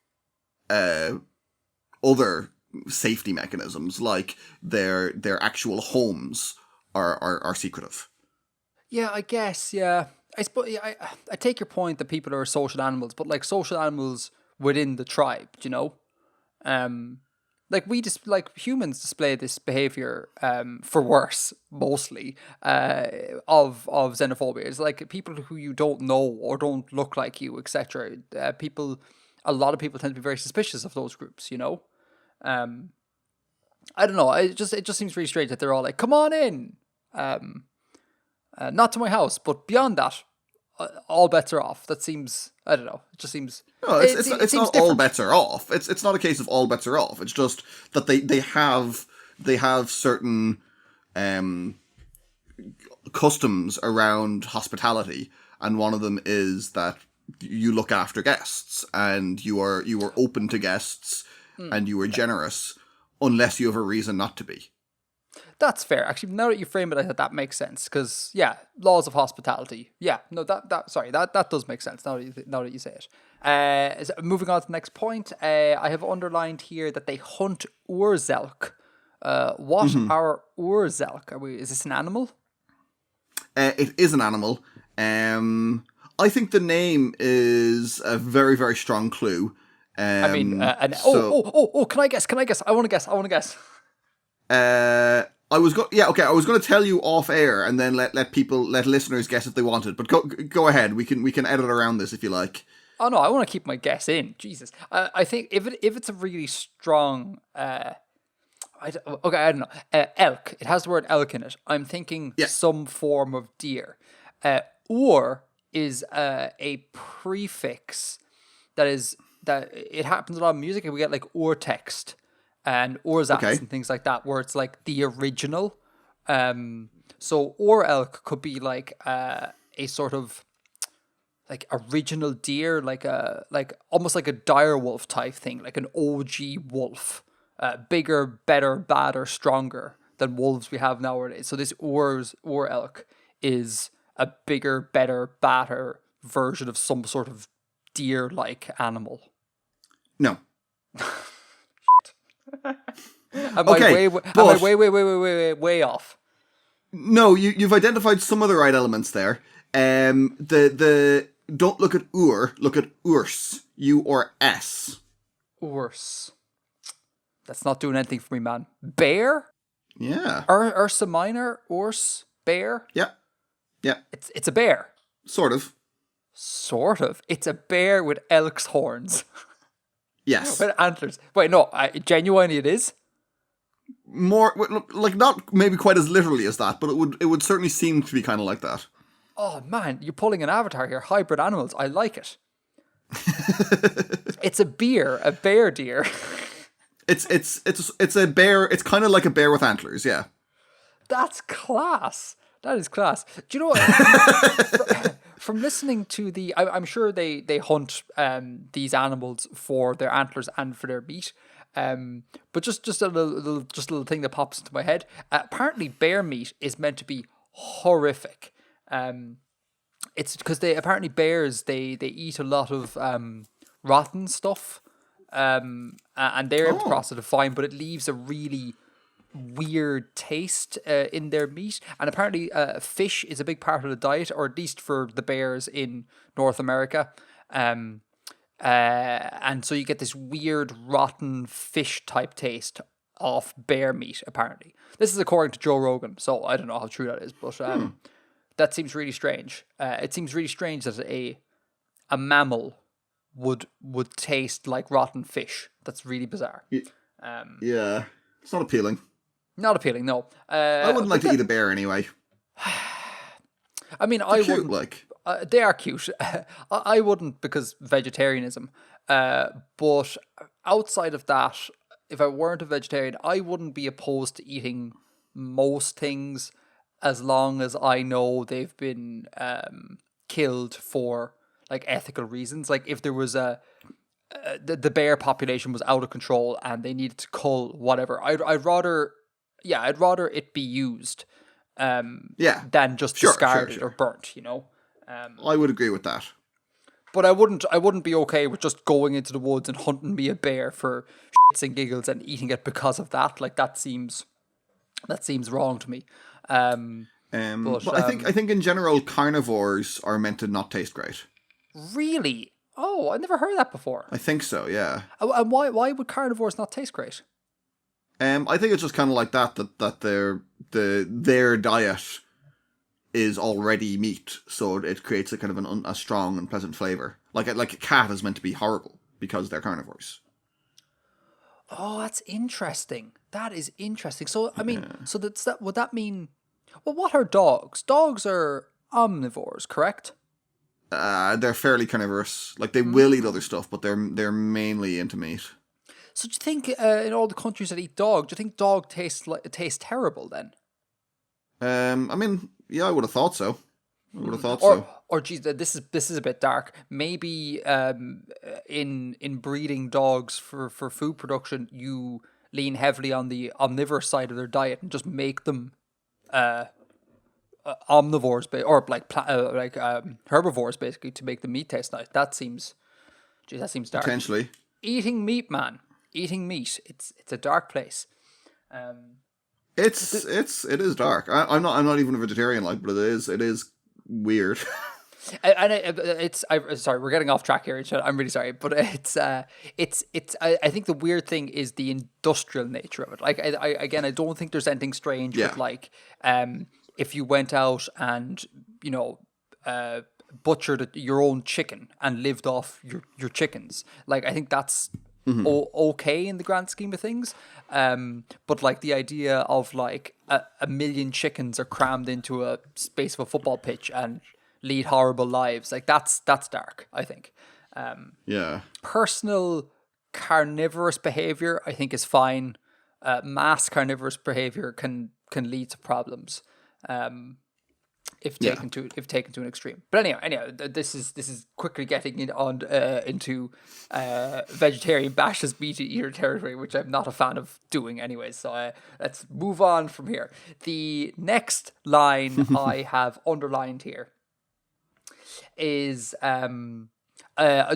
Speaker 1: other safety mechanisms, like their actual homes are secretive.
Speaker 2: Yeah, I guess. Yeah, I suppose. Yeah, I take your point that people are social animals, but like social animals within the tribe, you know. Um, like we just like humans display this behavior, for worse, mostly, of xenophobia. It's like people who you don't know or don't look like you, etc. A lot of people tend to be very suspicious of those groups, you know. Um, I don't know. It just seems really strange that they're all like, "Come on in." Um, not to my house, but beyond that, all bets are off. That seems, I don't know. It just seems.
Speaker 1: No,
Speaker 2: It
Speaker 1: it's
Speaker 2: seems
Speaker 1: not all
Speaker 2: different.
Speaker 1: bets are off. It's not a case of all bets are off. It's just that they have certain um, customs around hospitality, and one of them is that you look after guests, and you are open to guests, and you are generous, unless you have a reason not to be.
Speaker 2: That's fair. Actually, now that you frame it, I thought that makes sense. Because yeah, laws of hospitality. Yeah, no, that does make sense. Now that you say it. Moving on to the next point, I have underlined here that they hunt urzelk. What are urzelk? Is this an animal?
Speaker 1: It is an animal. I think the name is a very, very strong clue.
Speaker 2: I mean,
Speaker 1: So
Speaker 2: Can I guess? Can I guess? I want to guess. I want to guess.
Speaker 1: I was I was going to tell you off air, and then let listeners guess if they wanted. But go ahead. We can edit around this if you like.
Speaker 2: Oh no, I want to keep my guess in. Jesus, I think if it's a really strong, I don't know, elk. It has the word elk in it. I'm thinking
Speaker 1: Yeah.
Speaker 2: some form of deer. Or is a prefix that it happens a lot in music, and we get like ur text and urzats
Speaker 1: Okay.
Speaker 2: and things like that, where it's like the original. So or elk could be like a sort of like original deer, like almost like a dire wolf type thing, like an OG wolf, bigger, better, badder, stronger than wolves we have nowadays. So this Ur elk is a bigger, better, badder version of some sort of deer-like animal.
Speaker 1: No.
Speaker 2: Am
Speaker 1: Okay,
Speaker 2: I
Speaker 1: but
Speaker 2: way off?
Speaker 1: no, you've identified some of the right elements there. The don't look at look at urs. URS.
Speaker 2: Urs. That's not doing anything for me, man. Bear?
Speaker 1: Yeah.
Speaker 2: Ursa Minor? Urs? Bear?
Speaker 1: Yeah. Yeah.
Speaker 2: It's a bear.
Speaker 1: Sort of.
Speaker 2: Sort of. It's a bear with elk's horns.
Speaker 1: Yes.
Speaker 2: With antlers. Wait, no, genuinely it is?
Speaker 1: More like not maybe quite as literally as that, but it would certainly seem to be kind of like that.
Speaker 2: Oh man, you're pulling an avatar here. Hybrid animals. I like it. It's a bear deer.
Speaker 1: It's a bear. It's kind of like a bear with antlers. Yeah.
Speaker 2: That's class. That is class. Do you know what? From listening to I'm sure they hunt these animals for their antlers and for their meat. But just a little thing that pops into my head. Apparently, bear meat is meant to be horrific. It's because apparently bears they eat a lot of rotten stuff. And they're able to process it fine, but it leaves a really weird taste in their meat. And apparently fish is a big part of the diet, or at least for the bears in North America. And so you get this weird rotten fish type taste of bear meat, apparently. This is according to Joe Rogan, so I don't know how true that is, but that seems really strange. It seems really strange that a mammal would taste like rotten fish. That's really bizarre.
Speaker 1: Yeah. It's not appealing.
Speaker 2: Not appealing, no.
Speaker 1: I wouldn't like to eat a bear anyway.
Speaker 2: I mean,
Speaker 1: They're
Speaker 2: I
Speaker 1: cute,
Speaker 2: wouldn't.
Speaker 1: like.
Speaker 2: They are cute. I wouldn't because vegetarianism. But outside of that, if I weren't a vegetarian, I wouldn't be opposed to eating most things as long as I know they've been killed for like ethical reasons. Like if there was the bear population was out of control and they needed to cull whatever, I'd rather it be used than just discarded or burnt, you know.
Speaker 1: I would agree with that.
Speaker 2: But I wouldn't be okay with just going into the woods and hunting me a bear for shits and giggles and eating it because of that. Like that seems wrong to me. But
Speaker 1: I think in general carnivores are meant to not taste great.
Speaker 2: really, oh, I never heard that before.
Speaker 1: I think so, yeah.
Speaker 2: And why would carnivores not taste great?
Speaker 1: I think it's just kind of like that their diet is already meat, so it creates a kind of a strong and pleasant flavor. Like a cat is meant to be horrible because they're carnivores.
Speaker 2: Oh, that's interesting. That is interesting. So I mean, so would that mean? Well, what are dogs? Dogs are omnivores, correct?
Speaker 1: They're fairly carnivorous. Like they will eat other stuff, but they're mainly into meat.
Speaker 2: So do you think in all the countries that eat dog, do you think dog tastes terrible then?
Speaker 1: I mean, yeah, I would have thought so. I would have thought so.
Speaker 2: Or geez, this is a bit dark. Maybe in breeding dogs for food production, you lean heavily on the omnivorous side of their diet and just make them omnivores, or like herbivores, basically, to make the meat taste nice. That seems dark.
Speaker 1: Potentially.
Speaker 2: Eating meat, man. Eating meat. It's a dark place.
Speaker 1: It is dark. I'm not even a vegetarian, like, but it is weird.
Speaker 2: Sorry, we're getting off track here. I'm really sorry, but I think the weird thing is the industrial nature of it. Like, I don't think there's anything strange with like, if you went out and butchered your own chicken and lived off your chickens. Like, I think that's okay in the grand scheme of things. But like the idea of like a million chickens are crammed into a space of a football pitch and lead horrible lives, like that's dark, I think. Personal carnivorous behavior, I think, is fine. Mass carnivorous behavior can lead to problems. If taken to an extreme. But anyhow, this is quickly getting into vegetarian bashes meat eater territory, which I'm not a fan of doing anyway. So let's move on from here. The next line I have underlined here is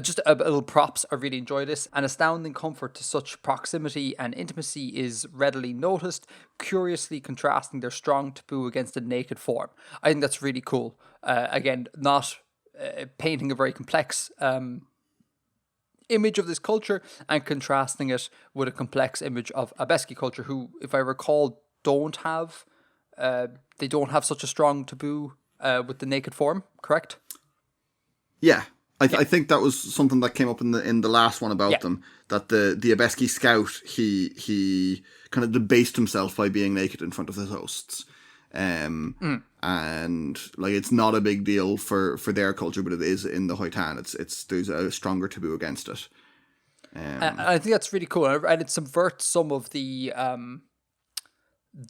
Speaker 2: just a little props. I really enjoy this. An astounding comfort to such proximity and intimacy is readily noticed, curiously contrasting their strong taboo against a naked form. I think that's really cool. Again, not painting a very complex image of this culture and contrasting it with a complex image of Abeski culture, who, if I recall, don't have such a strong taboo with the naked form, correct?
Speaker 1: Yeah. I think that was something that came up in the last one about them, that the Abeski scout, he kind of debased himself by being naked in front of his hosts. And like, it's not a big deal for their culture, but it is in the Hoitan. There's a stronger taboo against it.
Speaker 2: I think that's really cool, and it subverts some of the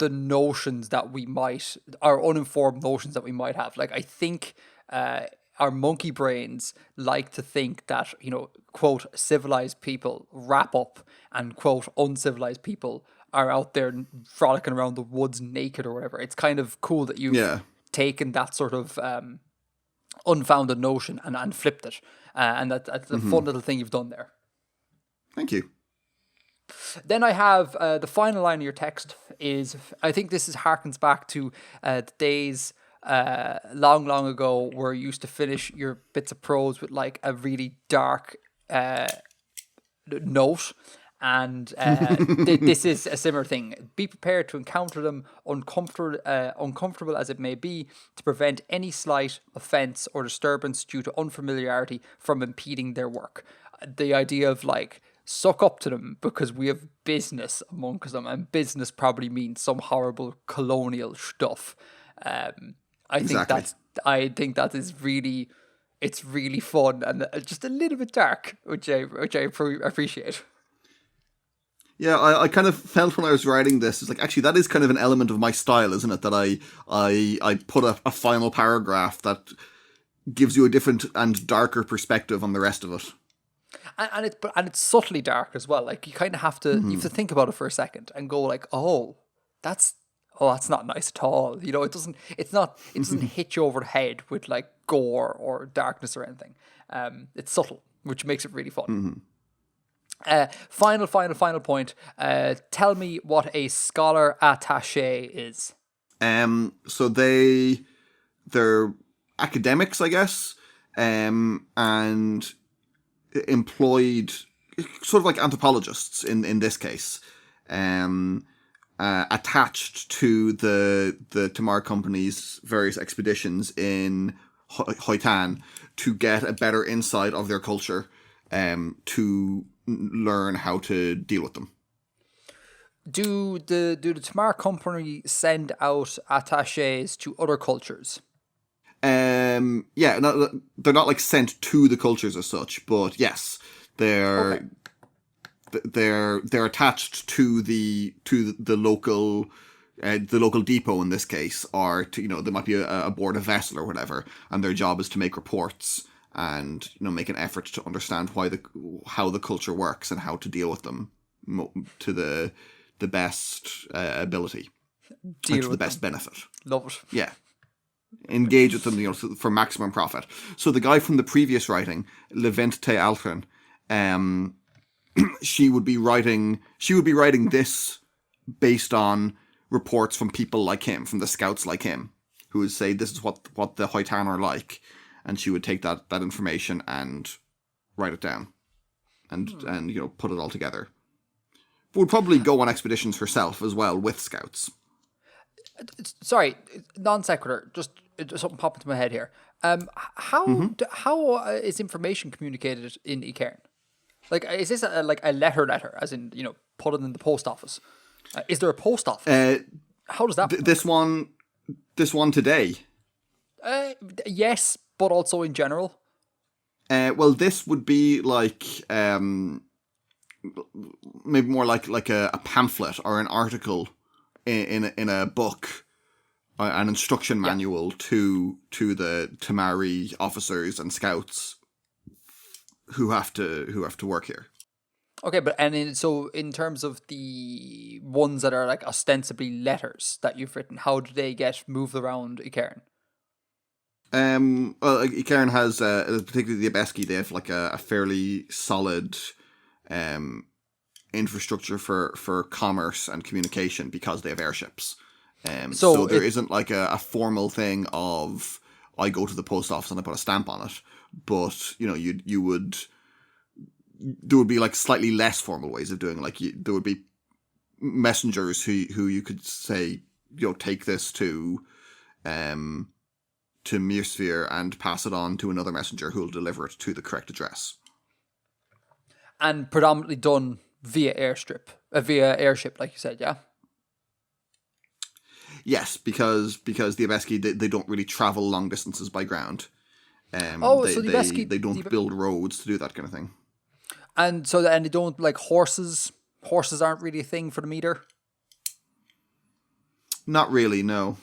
Speaker 2: notions that we might, our uninformed notions that we might have. Like, I think our monkey brains like to think that, quote, civilized people wrap up and, quote, uncivilized people are out there frolicking around the woods naked or whatever. It's kind of cool that you've taken that sort of unfounded notion and flipped it. And that's a fun little thing you've done there.
Speaker 1: Thank you.
Speaker 2: Then I have the final line of your text is, I think this harkens back to the days long ago where you used to finish your bits of prose with like a really dark note, and this is a similar thing. Be prepared to encounter them, uncomfortable as it may be, to prevent any slight offence or disturbance due to unfamiliarity from impeding their work. The idea of like, suck up to them because we have business amongst them, and business probably means some horrible colonial stuff. I think that is really, it's really fun and just a little bit dark, which I appreciate.
Speaker 1: Yeah, I kind of felt when I was writing this, it's like, actually, that is kind of an element of my style, isn't it? That I put a final paragraph that gives you a different and darker perspective on the rest of it.
Speaker 2: And it's subtly dark as well. Like, you kind of have to think about it for a second and go like, that's not nice at all. It doesn't hit you over the head with like gore or darkness or anything. It's subtle, which makes it really fun. Final point. Tell me what a scholar attaché is.
Speaker 1: So they're academics, I guess, and employed sort of like anthropologists in this case, attached to the Tamar Company's various expeditions in Hoitan to get a better insight of their culture, to learn how to deal with them.
Speaker 2: Do the Tamar Company send out attachés to other cultures?
Speaker 1: Yeah, they're not like sent to the cultures as such, but yes, they're attached to the local depot in this case, or to, they might be aboard a vessel or whatever, and their job is to make reports and make an effort to understand how the culture works and how to deal with them to the best ability, and to the best benefit.
Speaker 2: Love it.
Speaker 1: Yeah. Engage with them, for maximum profit. So the guy from the previous writing, Levent Te Altren, she would be writing this based on reports from people like him, from the scouts like him, who would say this is what the Hoitan are like, and she would take that information and write it down, and put it all together. Would probably go on expeditions herself as well with scouts.
Speaker 2: Sorry, non sequitur. Just something popped into my head here. How is information communicated in Icairn? Like, is this a letter, as in put it in the post office? Is there a post office? How does that?
Speaker 1: This one today.
Speaker 2: Yes, but also in general.
Speaker 1: Well, this would be like maybe more like a pamphlet or an article in a book, an instruction manual to the Tamari officers and scouts who have to work here.
Speaker 2: Okay, but so in terms of the ones that are like ostensibly letters that you've written, how do they get moved around Icairn?
Speaker 1: Well, Icairn has, particularly the Abeski, they have like a fairly solid infrastructure for commerce and communication because they have airships. So there isn't like a formal thing of I go to the post office and I put a stamp on it, but there would be like slightly less formal ways of doing. Like there would be messengers who you could say take this to Mirsphere and pass it on to another messenger who will deliver it to the correct address.
Speaker 2: And predominantly done via airship, like you said, yeah?
Speaker 1: Yes, because the Abeski, they don't really travel long distances by ground.
Speaker 2: So the Abeski...
Speaker 1: They don't build roads to do that kind of thing.
Speaker 2: And so they don't, like, horses? Horses aren't really a thing for the meter?
Speaker 1: Not really, no.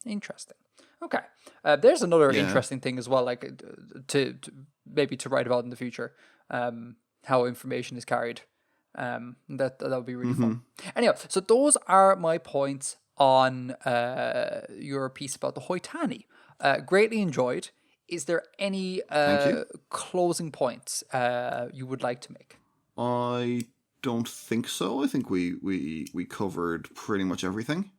Speaker 2: Interesting. Okay. There's another interesting thing as well, like, to maybe to write about in the future. How information is carried. That would be really fun. Anyhow, so those are my points on your piece about the Hoitani. Greatly enjoyed. Is there any closing points you would like to make?
Speaker 1: I don't think so. I think we covered pretty much everything.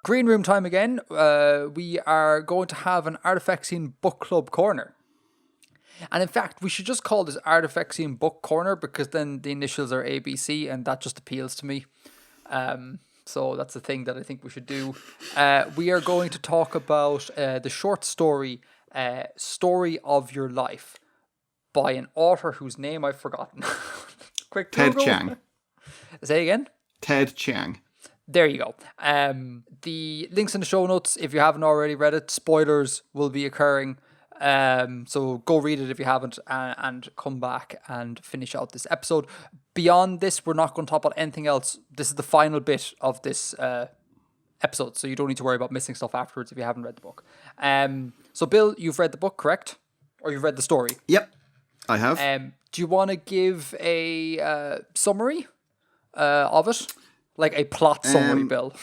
Speaker 2: Green room time again. We are going to have an Artifexian book club corner. And in fact, we should just call this Artifexian book corner because then the initials are ABC and that just appeals to me. So that's the thing that I think we should do. We are going to talk about the short story, Story of Your Life, by an author whose name I've forgotten. Quick
Speaker 1: Ted
Speaker 2: Google.
Speaker 1: Chiang.
Speaker 2: Say again?
Speaker 1: Ted Chiang.
Speaker 2: There you go. The links in the show notes, if you haven't already read it, spoilers will be occurring. So go read it if you haven't, and come back and finish out this episode. Beyond this, we're not going to talk about anything else. This is the final bit of this episode, so you don't need to worry about missing stuff afterwards if you haven't read the book. So Bill, you've read the book, correct? Or you've read the story?
Speaker 1: Yep, I have.
Speaker 2: Do you want to give a summary of it? Like a plot summary, Bill?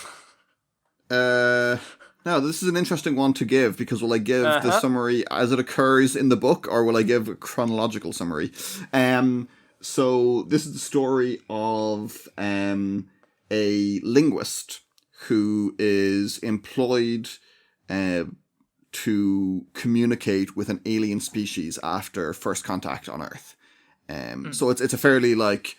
Speaker 1: Now, this is an interesting one to give, because will I give the
Speaker 2: Uh-huh.
Speaker 1: summary as it occurs in the book, or will I give a chronological summary? So this is the story of a linguist who is employed to communicate with an alien species after first contact on Earth. So it's a fairly like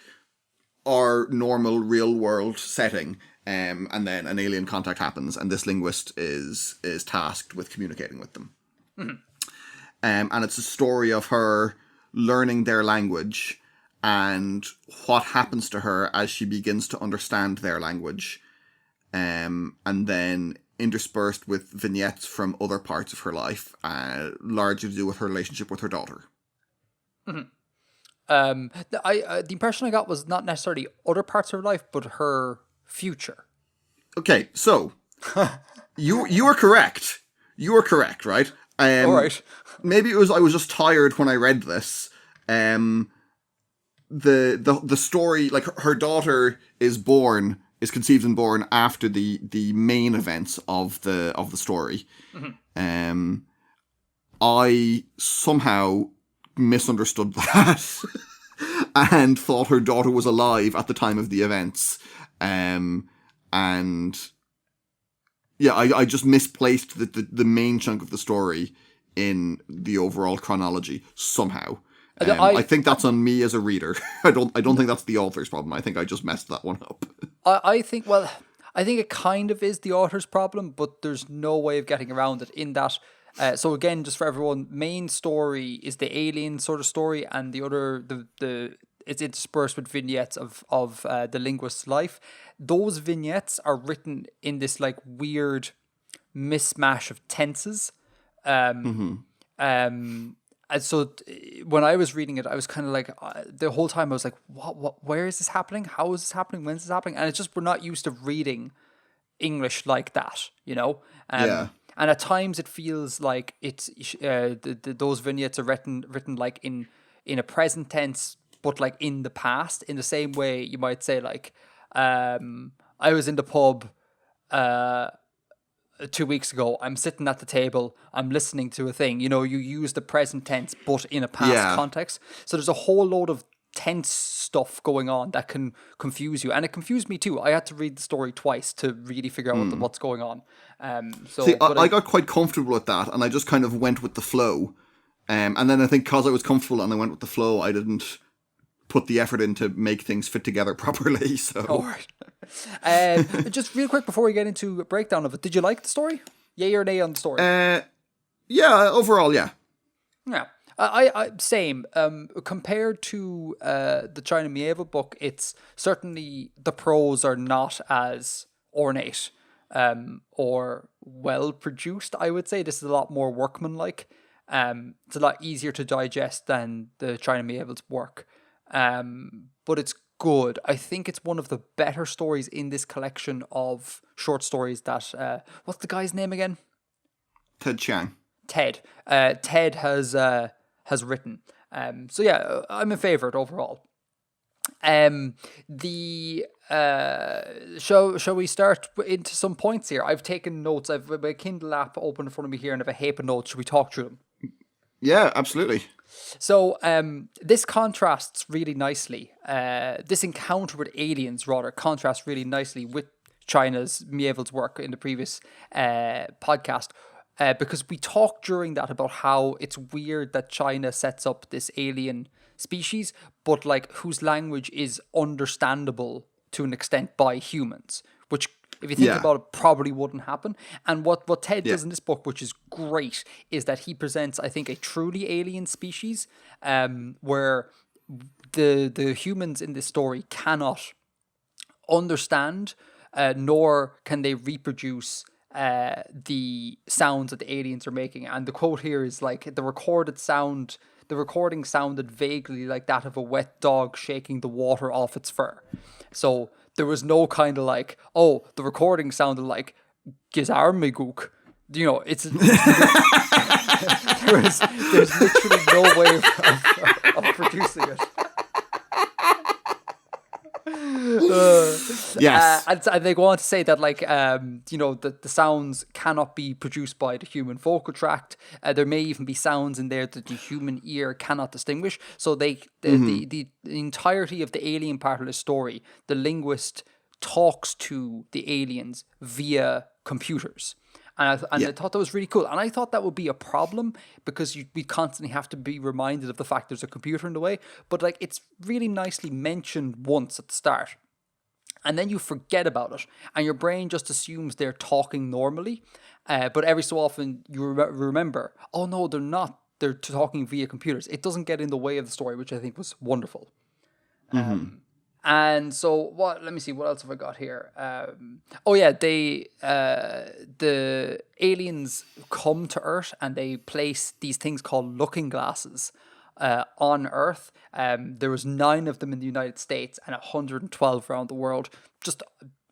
Speaker 1: our normal real world setting. And then an alien contact happens, and this linguist is tasked with communicating with them. And it's a story of her learning their language and what happens to her as she begins to understand their language. And then interspersed with vignettes from other parts of her life, largely to do with her relationship with her daughter.
Speaker 2: The impression I got was not necessarily other parts of her life, but her future.
Speaker 1: Okay, so you are correct. You are correct, right?
Speaker 2: All right.
Speaker 1: Maybe I was just tired when I read this. The story, like her daughter is conceived and born after the main events of the story. I somehow misunderstood that and thought her daughter was alive at the time of the events. And yeah, I just misplaced the main chunk of the story in the overall chronology somehow. I think that's on me as a reader. I don't think that's the author's problem. I think I just messed that one up.
Speaker 2: I think it kind of is the author's problem, but there's no way of getting around it in that. So again, just for everyone, main story is the alien sort of story, and the other it's interspersed with vignettes of the linguist's life. Those vignettes are written in this like weird mismatch of tenses. And so when I was reading it, I was kind of like, the whole time I was like, what, where is this happening? How is this happening? When is this happening? And it's just, we're not used to reading English like that, you know?
Speaker 1: Yeah.
Speaker 2: And at times it feels like it's, those vignettes are written like in a present tense, but like in the past, in the same way you might say like, I was in the pub, 2 weeks ago, I'm sitting at the table, I'm listening to a thing. You know, you use the present tense, but in a past context. So there's a whole load of tense stuff going on that can confuse you. And it confused me too. I had to read the story twice to really figure out what's going on.
Speaker 1: See, I got quite comfortable with that, and I just kind of went with the flow. And then I think because I was comfortable and I went with the flow, I didn't put the effort in to make things fit together properly. So,
Speaker 2: all right. Just real quick before we get into a breakdown of it, did you like the story? Yay or nay on the story?
Speaker 1: Yeah, overall, yeah.
Speaker 2: Yeah. I same. Compared to the China Mieva book, it's certainly the prose are not as ornate or well produced. I would say this is a lot more workmanlike. It's a lot easier to digest than the China Mieva's work. But it's good. I think it's one of the better stories in this collection of short stories that what's the guy's name again?
Speaker 1: Ted Chiang.
Speaker 2: Ted. Ted has written. So yeah, I'm a favorite overall. Shall we start into some points here? I've taken notes. I've my Kindle app open in front of me here, and I have a heap of notes. Should we talk through them?
Speaker 1: Yeah, absolutely.
Speaker 2: So this contrasts really nicely. This encounter with aliens, rather, contrasts really nicely with China's Mievel's work in the previous podcast. Because we talked during that about how it's weird that China sets up this alien species, but like whose language is understandable to an extent by humans, which if you think about it, probably wouldn't happen. And what Ted does in this book, which is great, is that he presents, I think, a truly alien species, where the humans in this story cannot understand, nor can they reproduce the sounds that the aliens are making. And the quote here is like, the recording sounded vaguely like that of a wet dog shaking the water off its fur. So there was no kind of like, oh, the recording sounded like Gizarmigook. You know, there's literally no way of producing it.
Speaker 1: Yes.
Speaker 2: And they go on to say that, like, the sounds cannot be produced by the human vocal tract. There may even be sounds in there that the human ear cannot distinguish. So the entirety of the alien part of the story, the linguist talks to the aliens via computers. I thought that was really cool. And I thought that would be a problem because we constantly have to be reminded of the fact there's a computer in the way. But like, it's really nicely mentioned once at the start. And then you forget about it. And your brain just assumes they're talking normally. But every so often you remember, oh no, they're not. They're talking via computers. It doesn't get in the way of the story, which I think was wonderful. And so let me see, what else have I got here? The aliens come to Earth and they place these things called looking glasses on Earth. There was 9 of them in the United States and 112 around the world. Just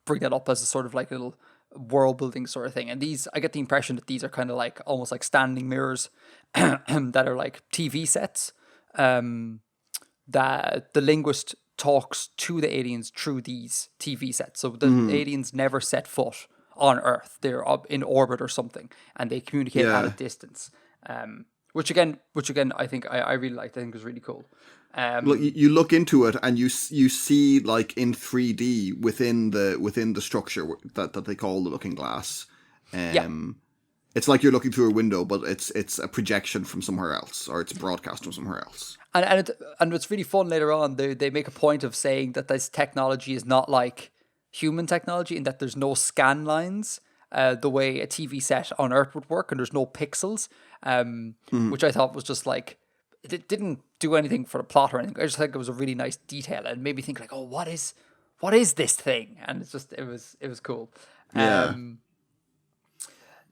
Speaker 2: bring that up as a sort of like little world building sort of thing. And these, I get the impression that these are kind of like almost like standing mirrors that are like TV sets. That the linguist talks to the aliens through these TV sets. So the aliens never set foot on Earth. They're up in orbit or something, and they communicate at a distance. Which again, I think I really liked. I think was really cool.
Speaker 1: Look, you look into it and you see like in 3D within the structure that they call the looking glass. It's like you're looking through a window, but it's a projection from somewhere else, or it's broadcast from somewhere else.
Speaker 2: And it's really fun later on. They make a point of saying that this technology is not like human technology, in that there's no scan lines the way a TV set on Earth would work, and there's no pixels, which I thought was just like, it didn't do anything for the plot or anything. I just think it was a really nice detail and made me think like, oh, what is this thing? And it's just it was cool.
Speaker 1: Yeah.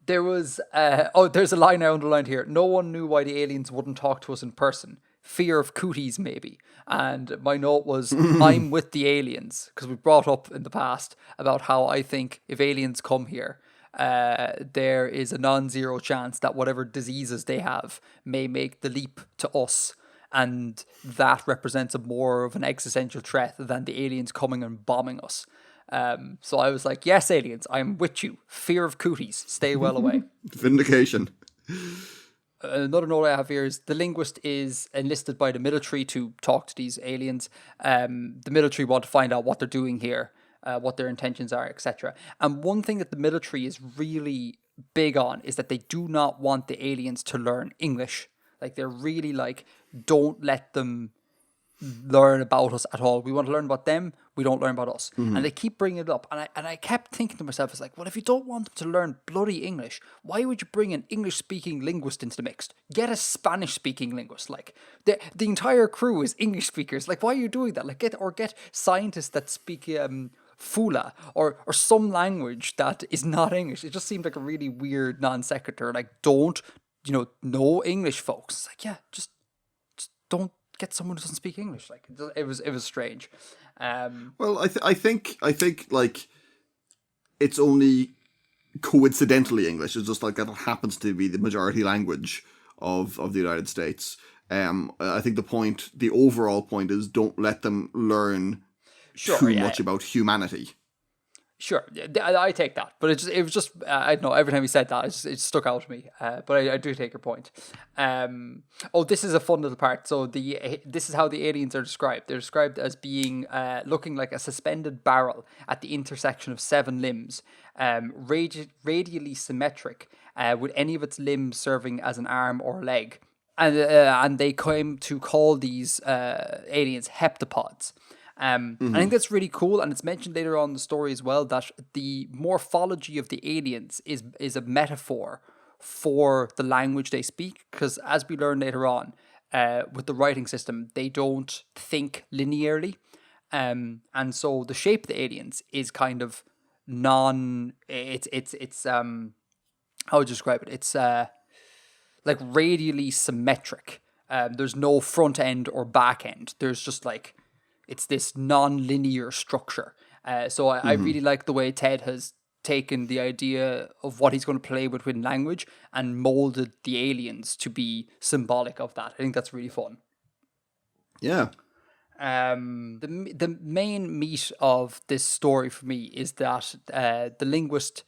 Speaker 2: There was there's a line I underlined here. No one knew why the aliens wouldn't talk to us in person. Fear of cooties, maybe. And my note was, I'm with the aliens, because we brought up in the past about how I think if aliens come here, there is a non-zero chance that whatever diseases they have may make the leap to us, and that represents a more of an existential threat than the aliens coming and bombing us. So I was like, yes, aliens, I'm with you. Fear of cooties, stay well away.
Speaker 1: Vindication.
Speaker 2: Another note I have here is the linguist is enlisted by the military to talk to these aliens. The military want to find out what they're doing here, what their intentions are, etc. And one thing that the military is really big on is that they do not want the aliens to learn English. Like, they're really like, don't let them learn about us at all. We want to learn about them. We don't learn about us. And they keep bringing it up. And I kept thinking to myself, it's like, well, if you don't want them to learn bloody English, why would you bring an English-speaking linguist into the mix? Get a Spanish-speaking linguist. Like, the entire crew is English speakers. Like, why are you doing that? Like, get scientists that speak Fula or some language that is not English. It just seemed like a really weird non sequitur. Like, don't, know English, folks. It's like, yeah, just don't get someone who doesn't speak English. Like, it was strange.
Speaker 1: Well, I think like it's only coincidentally English. It's just like that it happens to be the majority language of the United States. I think the overall point is, don't let them learn too much about humanity. Sure,
Speaker 2: I take that, but it was just I don't know. Every time he said that, it stuck out to me. But I do take your point. This is a fun little part. So this is how the aliens are described. They're described as being looking like a suspended barrel at the intersection of 7 limbs, radially symmetric, with any of its limbs serving as an arm or leg. And they came to call these aliens heptapods. I think that's really cool, and it's mentioned later on in the story as well that the morphology of the aliens is a metaphor for the language they speak, because as we learn later on with the writing system, they don't think linearly, and so the shape of the aliens is kind of it's how would you describe it? It's like radially symmetric. There's no front end or back end. There's just like, it's this non-linear structure. So I really like the way Ted has taken the idea of what he's going to play with language and molded the aliens to be symbolic of that. I think that's really fun.
Speaker 1: Yeah.
Speaker 2: The main meat of this story for me is that the linguist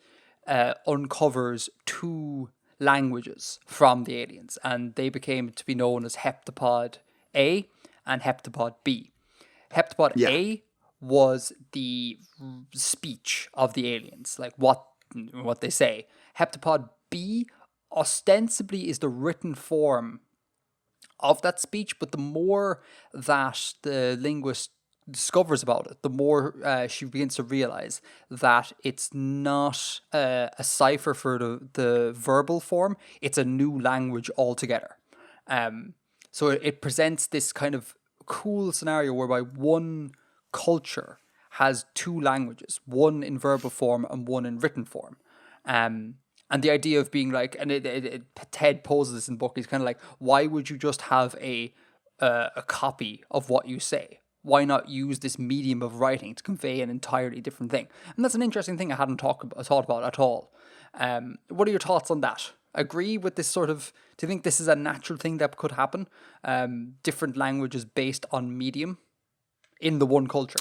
Speaker 2: uncovers two languages from the aliens, and they became to be known as Heptapod A and Heptapod B. Heptapod
Speaker 1: Yeah.
Speaker 2: A was the speech of the aliens, like what they say. Heptapod B ostensibly is the written form of that speech, but the more that the linguist discovers about it, the more she begins to realize that it's not a cipher for the verbal form, it's a new language altogether. So it presents this kind of cool scenario whereby one culture has two languages, one in verbal form and one in written form. And the idea of being like, and Ted poses this in the book, he's kind of like, why would you just have a copy of what you say? Why not use this medium of writing to convey an entirely different thing? And that's an interesting thing I hadn't thought about at all. What are your thoughts on that? Agree with this sort of, do you think this is a natural thing that could happen? Different languages based on medium in the one culture?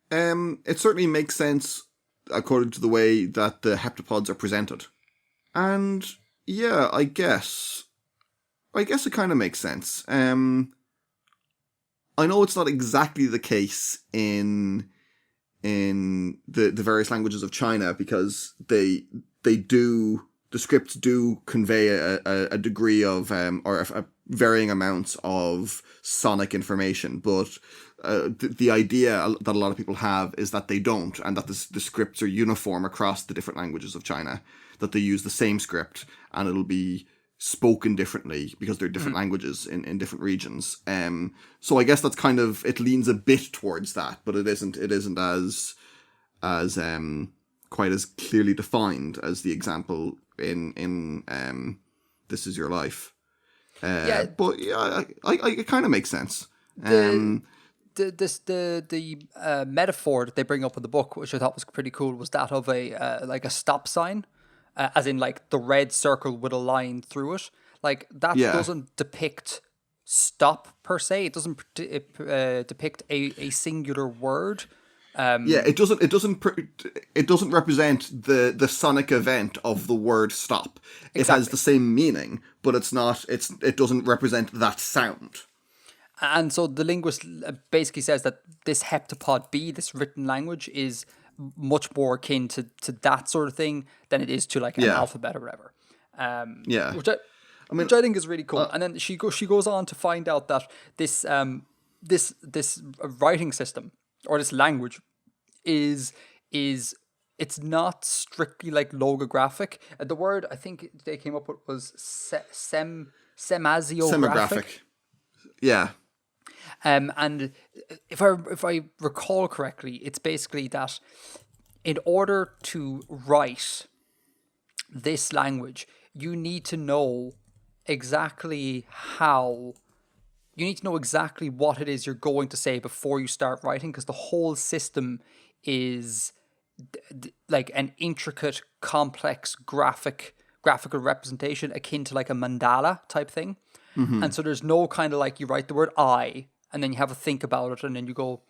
Speaker 1: It certainly makes sense according to the way that the heptapods are presented. And yeah, I guess it kind of makes sense. I know it's not exactly the case in the various languages of China, because the scripts do convey a degree of or varying amounts of sonic information, but the idea that a lot of people have is that they don't, and that the scripts are uniform across the different languages of China, that they use the same script and it'll be spoken differently because they're different languages in different regions. So I guess that's kind of, it leans a bit towards that, but it isn't as quite as clearly defined as the example in This Is Your Life. But yeah, it kind of makes sense.
Speaker 2: The metaphor that they bring up in the book, which I thought was pretty cool, was that of a stop sign, as in like the red circle with a line through it. Like that doesn't depict stop per se. It doesn't depict a singular word.
Speaker 1: It doesn't represent the sonic event of the word stop. It
Speaker 2: Exactly.
Speaker 1: has the same meaning, but it doesn't represent that sound.
Speaker 2: And so the linguist basically says that this heptapod B, this written language, is much more akin to that sort of thing than it is to like an alphabet or whatever. Which I think is really cool. And then she goes on to find out that this writing system, or this language, is it's not strictly like logographic. The word I think they came up with was semasiographic.
Speaker 1: Yeah.
Speaker 2: And if I recall correctly, it's basically that in order to write this language, you need to know exactly what it is you're going to say before you start writing, because the whole system is like an intricate, complex graphical representation akin to like a mandala type thing. Mm-hmm. And so there's no kind of like, you write the word I, and then you have a think about it, and then you go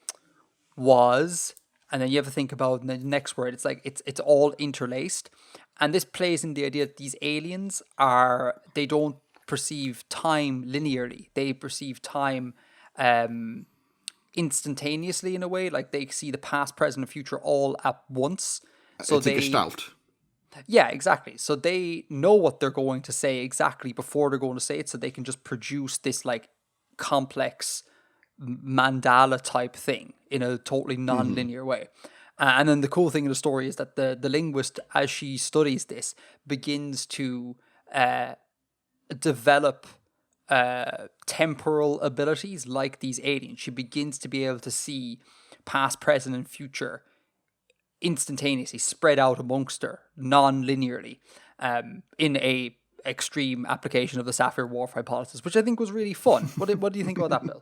Speaker 2: was, and then you have to think about it, and then the next word. It's like it's all interlaced. And this plays in the idea that these aliens they don't perceive time linearly. They perceive time instantaneously in a way. Like they see the past, present, and future all at once. So
Speaker 1: it's a gestalt.
Speaker 2: Yeah, exactly. So they know what they're going to say exactly before they're going to say it, so they can just produce this like complex mandala type thing in a totally non-linear way. And then the cool thing in the story is that the linguist, as she studies this, begins to develop temporal abilities like these aliens. She begins to be able to see past, present, and future instantaneously, spread out amongst her non-linearly, in a extreme application of the Sapphire Whorf hypothesis, which I think was really fun. What do you think about that, Bill?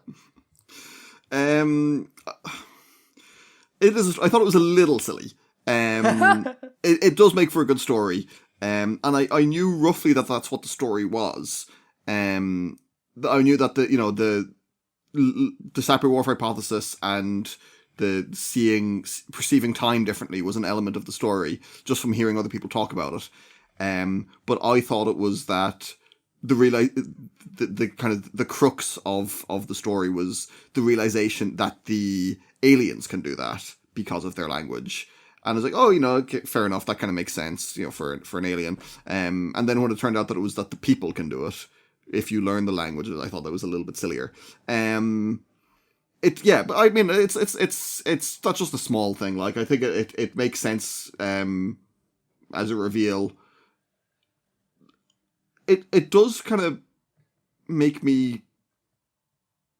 Speaker 1: It is. I thought it was a little silly. It does make for a good story, and I knew roughly that that's what the story was. I knew that the cyber warfare hypothesis and the perceiving time differently was an element of the story just from hearing other people talk about it. But I thought it was that the kind of the crux of the story was the realization that the aliens can do that because of their language. And I was like, oh, okay, fair enough. That kind of makes sense, for an alien. And then when it turned out that it was that the people can do it, if you learn the languages, I thought that was a little bit sillier. But I mean, it's not just a small thing. Like, I think it makes sense as a reveal. It does kind of make me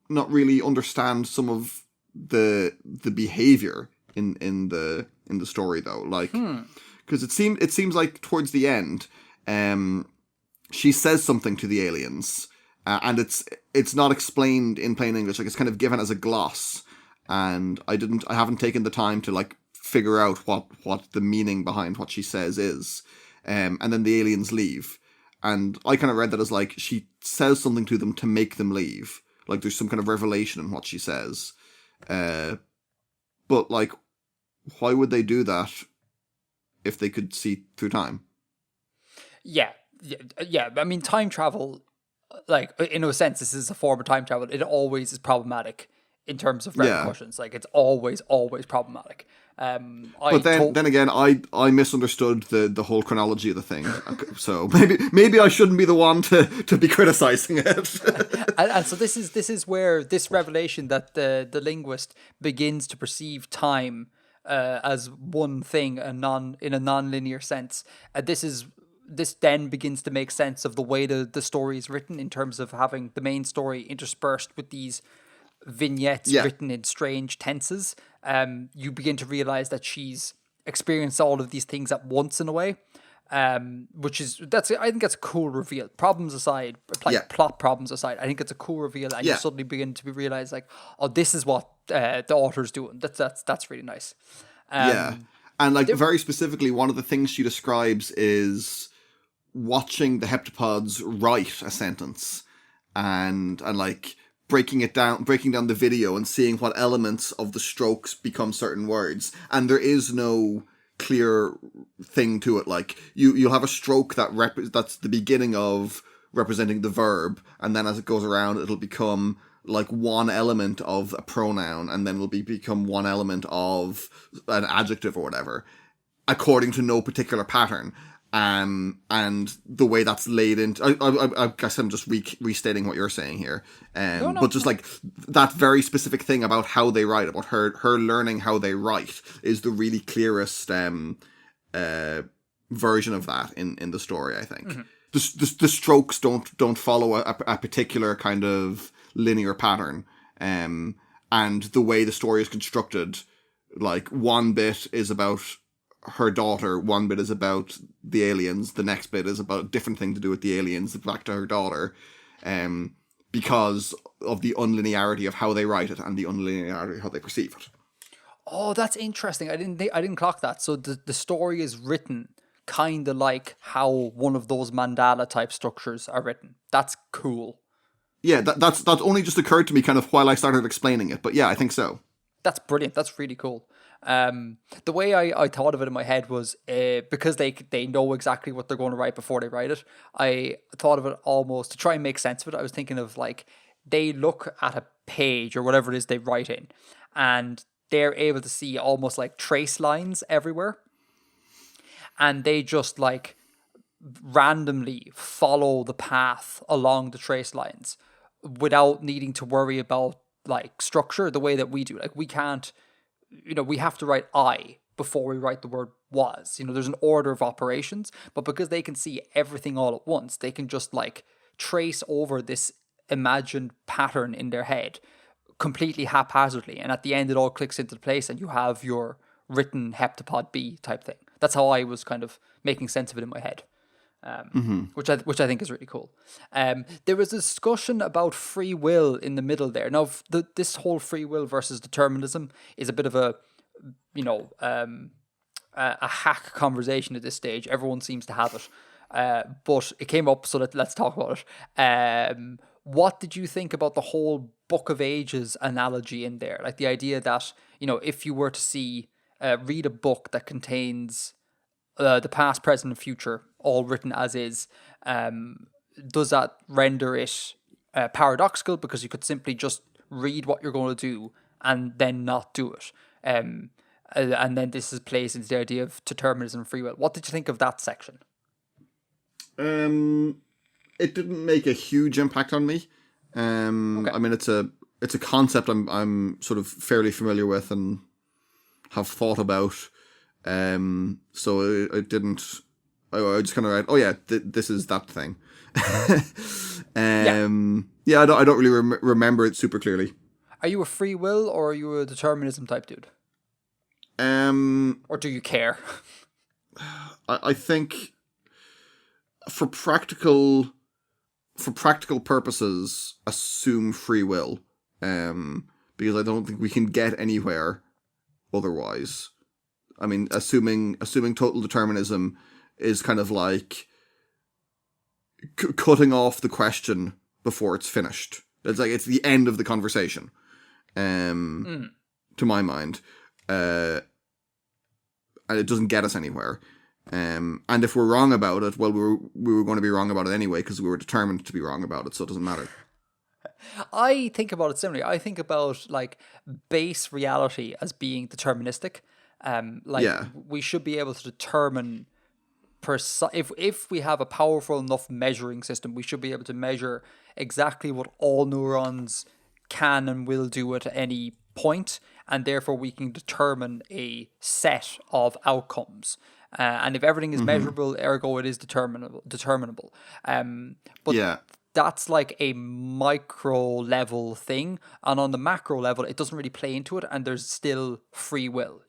Speaker 1: not really understand some of the behavior in the story, though. Like, because it seems like towards the end, she says something to the aliens, and it's not explained in plain English. Like, it's kind of given as a gloss, and I haven't taken the time to like figure out what the meaning behind what she says is. And then the aliens leave, and I kind of read that as like she says something to them to make them leave. Like, there's some kind of revelation in what she says. But like, why would they do that if they could see through time?
Speaker 2: Yeah. I mean, time travel, like, in a sense, this is a form of time travel. It always is problematic in terms of repercussions. Like, it's always problematic.
Speaker 1: But then again, I misunderstood the whole chronology of the thing. So maybe I shouldn't be the one to be criticizing it.
Speaker 2: and so this is where this revelation that the linguist begins to perceive time as one thing, in a non-linear sense. This then begins to make sense of the way the story is written, in terms of having the main story interspersed with these vignettes written in strange tenses. You begin to realize that she's experienced all of these things at once in a way, I think that's a cool reveal. Problems aside, plot problems aside, I think it's a cool reveal, and you suddenly begin to realize, like, oh, this is what the author's doing. That's really nice.
Speaker 1: And like, very specifically, one of the things she describes is watching the heptapods write a sentence, and like breaking down the video and seeing what elements of the strokes become certain words. And there is no clear thing to it. Like, you'll have a stroke that's the beginning of representing the verb, and then as it goes around, it'll become like one element of a pronoun, and then will become one element of an adjective or whatever, according to no particular pattern. And the way that's laid into, I guess I'm just restating what you're saying here. But just like that very specific thing about how they write, about her learning how they write, is the really clearest version of that in the story, I think. Mm-hmm. The strokes don't follow a particular kind of linear pattern. And the way the story is constructed, like, one bit is about her daughter, one bit is about the aliens, the next bit is about a different thing to do with the aliens, back to her daughter, because of the unlinearity of how they write it and the unlinearity of how they perceive it.
Speaker 2: Oh, that's interesting. I didn't clock that. So the story is written kind of like how one of those mandala type structures are written. That's cool.
Speaker 1: Yeah, that's only just occurred to me kind of while I started explaining it, but yeah, I think so.
Speaker 2: That's brilliant. That's really cool. The way I thought of it in my head was because they know exactly what they're going to write before they write it. I thought of it almost to try and make sense of it. I was thinking of, like, they look at a page or whatever it is they write in, and they're able to see almost like trace lines everywhere, and they just like randomly follow the path along the trace lines without needing to worry about like structure the way that we do. Like, we can't, we have to write I before we write the word was. There's an order of operations, but because they can see everything all at once, they can just like trace over this imagined pattern in their head completely haphazardly, and at the end it all clicks into place and you have your written heptapod B type thing. That's how I was kind of making sense of it in my head. Which I think is really cool. There was a discussion about free will in the middle there. Now, this whole free will versus determinism is a bit of a hack conversation at this stage. Everyone seems to have it, but it came up, so let's talk about it. what did you think about the whole Book of Ages analogy in there? Like the idea that, if you were to read a book that contains the past, present, and future all written as is, does that render it paradoxical because you could simply just read what you're going to do and then not do it? And then this plays into the idea of determinism and free will. What did you think of that section?
Speaker 1: It didn't make a huge impact on me.
Speaker 2: Okay.
Speaker 1: I mean, it's a concept I'm sort of fairly familiar with and have thought about. So I didn't. I just kind of read, oh yeah, this is that thing. Yeah, I don't really remember it super clearly.
Speaker 2: Are you a free will or are you a determinism type dude? Or do you care?
Speaker 1: I think for practical purposes, assume free will, because I don't think we can get anywhere otherwise. I mean, assuming total determinism is kind of like cutting off the question before it's finished. It's like it's the end of the conversation, to my mind, and it doesn't get us anywhere. And if we're wrong about it, well, we were going to be wrong about it anyway because we were determined to be wrong about it, so it doesn't matter.
Speaker 2: I think about it similarly. I think about like base reality as being deterministic. We should be able to determine if we have a powerful enough measuring system, we should be able to measure exactly what all neurons can and will do at any point, and therefore we can determine a set of outcomes. And if everything is measurable, ergo it is determinable. But that's like a micro level thing, and on the macro level, it doesn't really play into it, and there's still free will.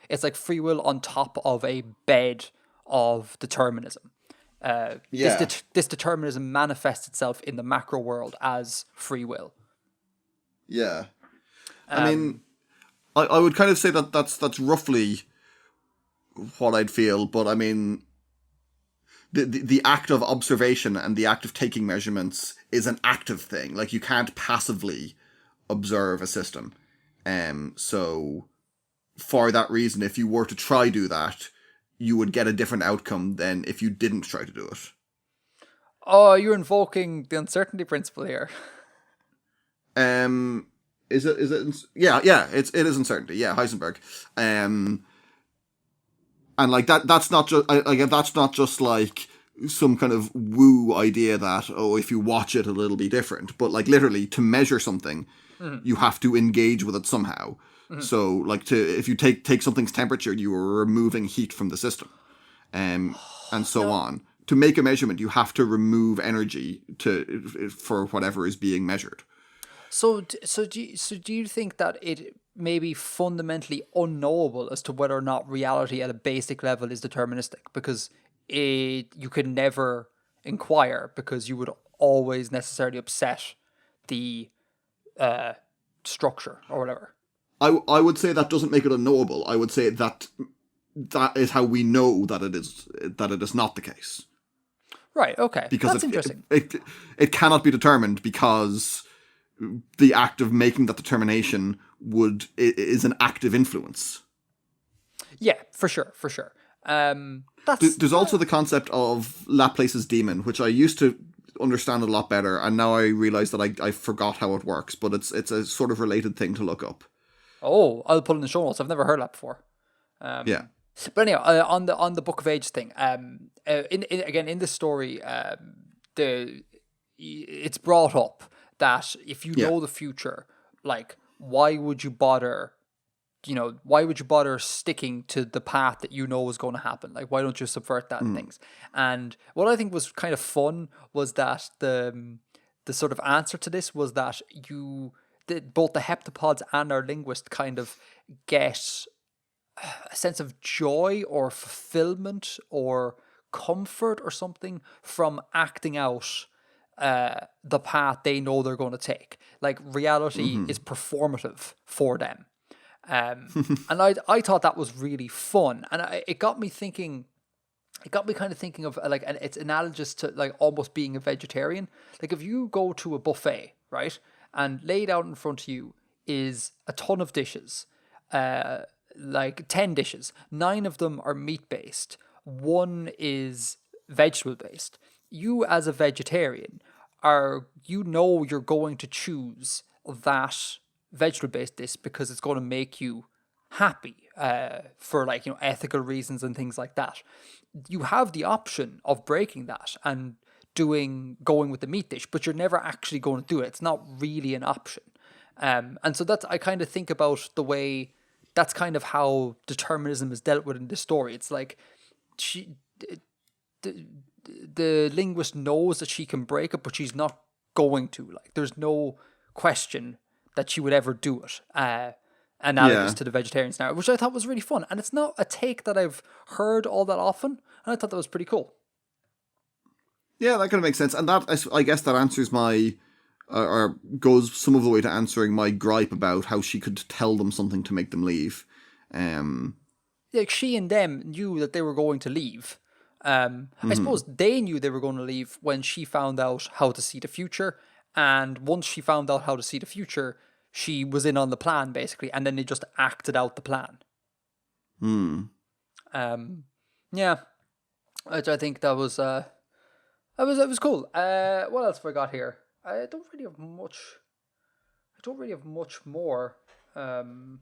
Speaker 2: It's like free will on top of a bed of determinism. This determinism manifests itself in the macro world as free will.
Speaker 1: Yeah, I mean, I would kind of say that's roughly what I'd feel, but I mean, the act of observation and the act of taking measurements is an active thing. Like, you can't passively observe a system. So for that reason, if you were to try do that, you would get a different outcome than if you didn't try to do it.
Speaker 2: Oh, you're invoking the uncertainty principle here.
Speaker 1: Is it? Yeah, it is uncertainty. Yeah, Heisenberg. And like that's not just like some kind of woo idea that, if you watch it, it'll be different. But like literally, to measure something, you have to engage with it somehow. So like if you take something's temperature, you are removing heat from the system, and so on. To make a measurement, you have to remove energy for whatever is being measured.
Speaker 2: So do you think that it may be fundamentally unknowable as to whether or not reality at a basic level is deterministic, because you could never inquire because you would always necessarily upset the structure or whatever?
Speaker 1: I would say that doesn't make it unknowable. I would say that is how we know that it is not the case.
Speaker 2: Right. Okay.
Speaker 1: Because
Speaker 2: that's interesting.
Speaker 1: It cannot be determined because the act of making that determination is an active influence.
Speaker 2: Yeah, for sure.
Speaker 1: There's also the concept of Laplace's demon, which I used to understand a lot better, and now I realize that I forgot how it works, but it's a sort of related thing to look up.
Speaker 2: Oh, I'll put in the show notes. I've never heard that before.
Speaker 1: Yeah.
Speaker 2: But anyway, on the Book of Ages thing, in this story, it's brought up that if you know the future, like, why would you bother sticking to the path that you know is going to happen? Like, why don't you subvert that and things? And what I think was kind of fun was that the sort of answer to this was that both the heptapods and our linguist kind of get a sense of joy or fulfillment or comfort or something from acting out the path they know they're going to take. Like, reality is performative for them. And I thought that was really fun. And it got me thinking it got me kind of thinking of like, and it's analogous to like almost being a vegetarian. Like if you go to a buffet, right, and laid out in front of you is a ton of dishes, like 10 dishes, 9 of them are meat based, one is vegetable based. You as a vegetarian you're going to choose that vegetable based dish because it's going to make you happy, for like, ethical reasons and things like that. You have the option of breaking that and going with the meat dish, but you're never actually going to do it. It's not really an option. And so I kind of think about the way that's kind of how determinism is dealt with in this story. It's like the linguist knows that she can break it, but she's not going to. Like, there's no question that she would ever do it. Analogous to the vegetarian scenario, which I thought was really fun. And it's not a take that I've heard all that often, and I thought that was pretty cool.
Speaker 1: Yeah, that kind of makes sense. And that, I guess that answers my, or goes some of the way to answering my gripe about how she could tell them something to make them leave.
Speaker 2: Like, she and them knew that they were going to leave. I suppose they knew they were going to leave when she found out how to see the future. And once she found out how to see the future, she was in on the plan, basically. And then they just acted out the plan. Yeah. Which I think that was cool. What else have I got here? I don't really have much more. Do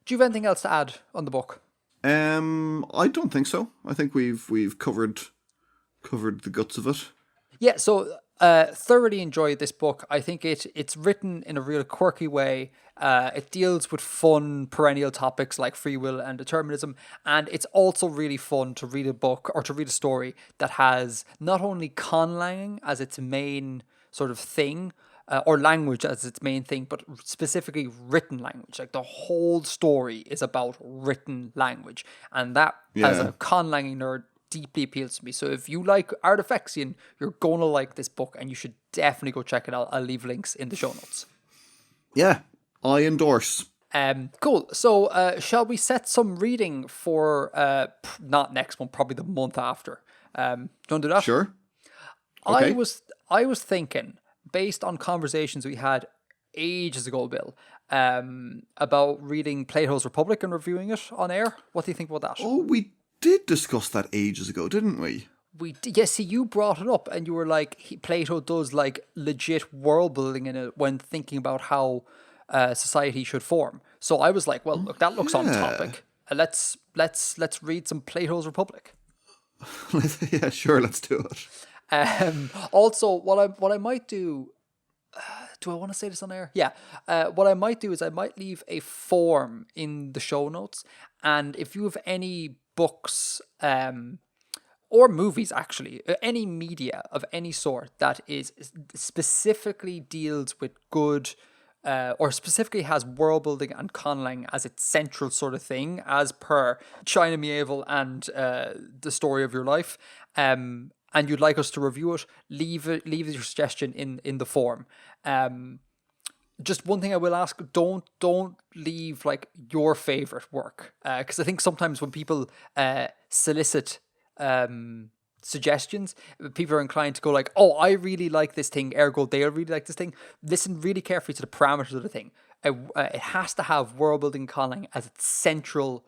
Speaker 2: you have anything else to add on the book?
Speaker 1: I don't think so. I think we've covered the guts of it.
Speaker 2: Yeah, so thoroughly enjoyed this book. I think it's written in a real quirky way. It deals with fun perennial topics like free will and determinism, and it's also really fun to read a book or to read a story that has not only conlanging as its main sort of thing, or language as its main thing, but specifically written language. Like, the whole story is about written language, and that, as a conlanging nerd, deeply appeals to me. So if you like Artifexian, you're gonna like this book, and you should definitely go check it out. I'll leave links in the show notes.
Speaker 1: Yeah, I endorse.
Speaker 2: Cool. So shall we set some reading for not next month, probably the month after? Do you want to do that?
Speaker 1: Sure. Okay.
Speaker 2: I was thinking, based on conversations we had ages ago, Bill, about reading Plato's Republic and reviewing it on air. What do you think about that?
Speaker 1: Oh, we did discuss that ages ago, didn't we?
Speaker 2: We did. Yeah, see, you brought it up, and you were like, Plato does like legit world building in it when thinking about how society should form. So I was like, well, look, that looks on topic. Let's read some Plato's Republic.
Speaker 1: Yeah, sure, let's do it.
Speaker 2: Also, what I might do. Do I want to say this on air? Yeah. What I might do is I might leave a form in the show notes, and if you have any books, or movies, actually, any media of any sort that is specifically deals with good, or specifically has world building and conlang as its central sort of thing, as per China Medieval and the story of your life, and you'd like us to review it, leave your suggestion in the form. Just one thing I will ask: don't leave like your favorite work, because I think sometimes when people solicit suggestions, people are inclined to go like, "Oh, I really like this thing," ergo they'll really like this thing. Listen really carefully to the parameters of the thing. It has to have world building calling as its central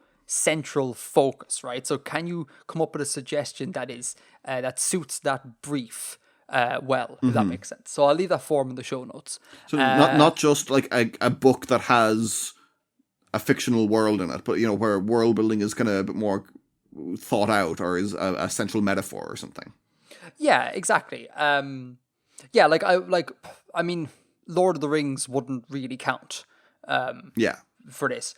Speaker 2: focus, right? So can you come up with a suggestion that is that suits that brief well, if that makes sense? So I'll leave that form in the show notes.
Speaker 1: So not just like a book that has a fictional world in it, but where world building is kind of a bit more thought out, or is a central metaphor or something.
Speaker 2: Yeah, exactly. Yeah, I mean, Lord of the Rings wouldn't really count.
Speaker 1: Yeah.
Speaker 2: For this,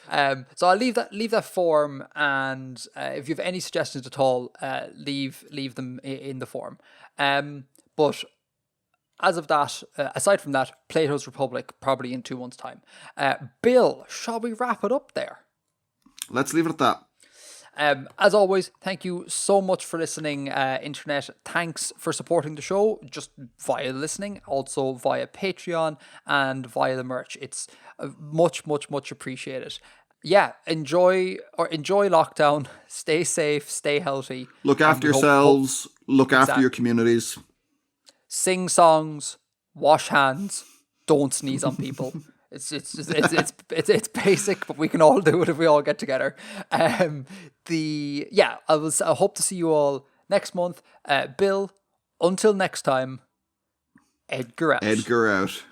Speaker 2: so I'll leave that form, and if you have any suggestions at all, leave them in the form. But as of that, aside from that, Plato's Republic probably in 2 months' time. Bill, shall we wrap it up there?
Speaker 1: Let's leave it at that.
Speaker 2: As always, thank you so much for listening, Internet. Thanks for supporting the show, just via listening, also via Patreon and via the merch. It's much, much, much appreciated. yeah, enjoy lockdown. Stay safe, stay healthy.
Speaker 1: Look
Speaker 2: and
Speaker 1: after
Speaker 2: we hope-
Speaker 1: yourselves. Look after
Speaker 2: Exactly.
Speaker 1: your communities.
Speaker 2: Sing songs, wash hands, don't sneeze on people. It's basic, but we can all do it if we all get together. I hope to see you all next month. Bill, until next time, Edgar out.
Speaker 1: Edgar out.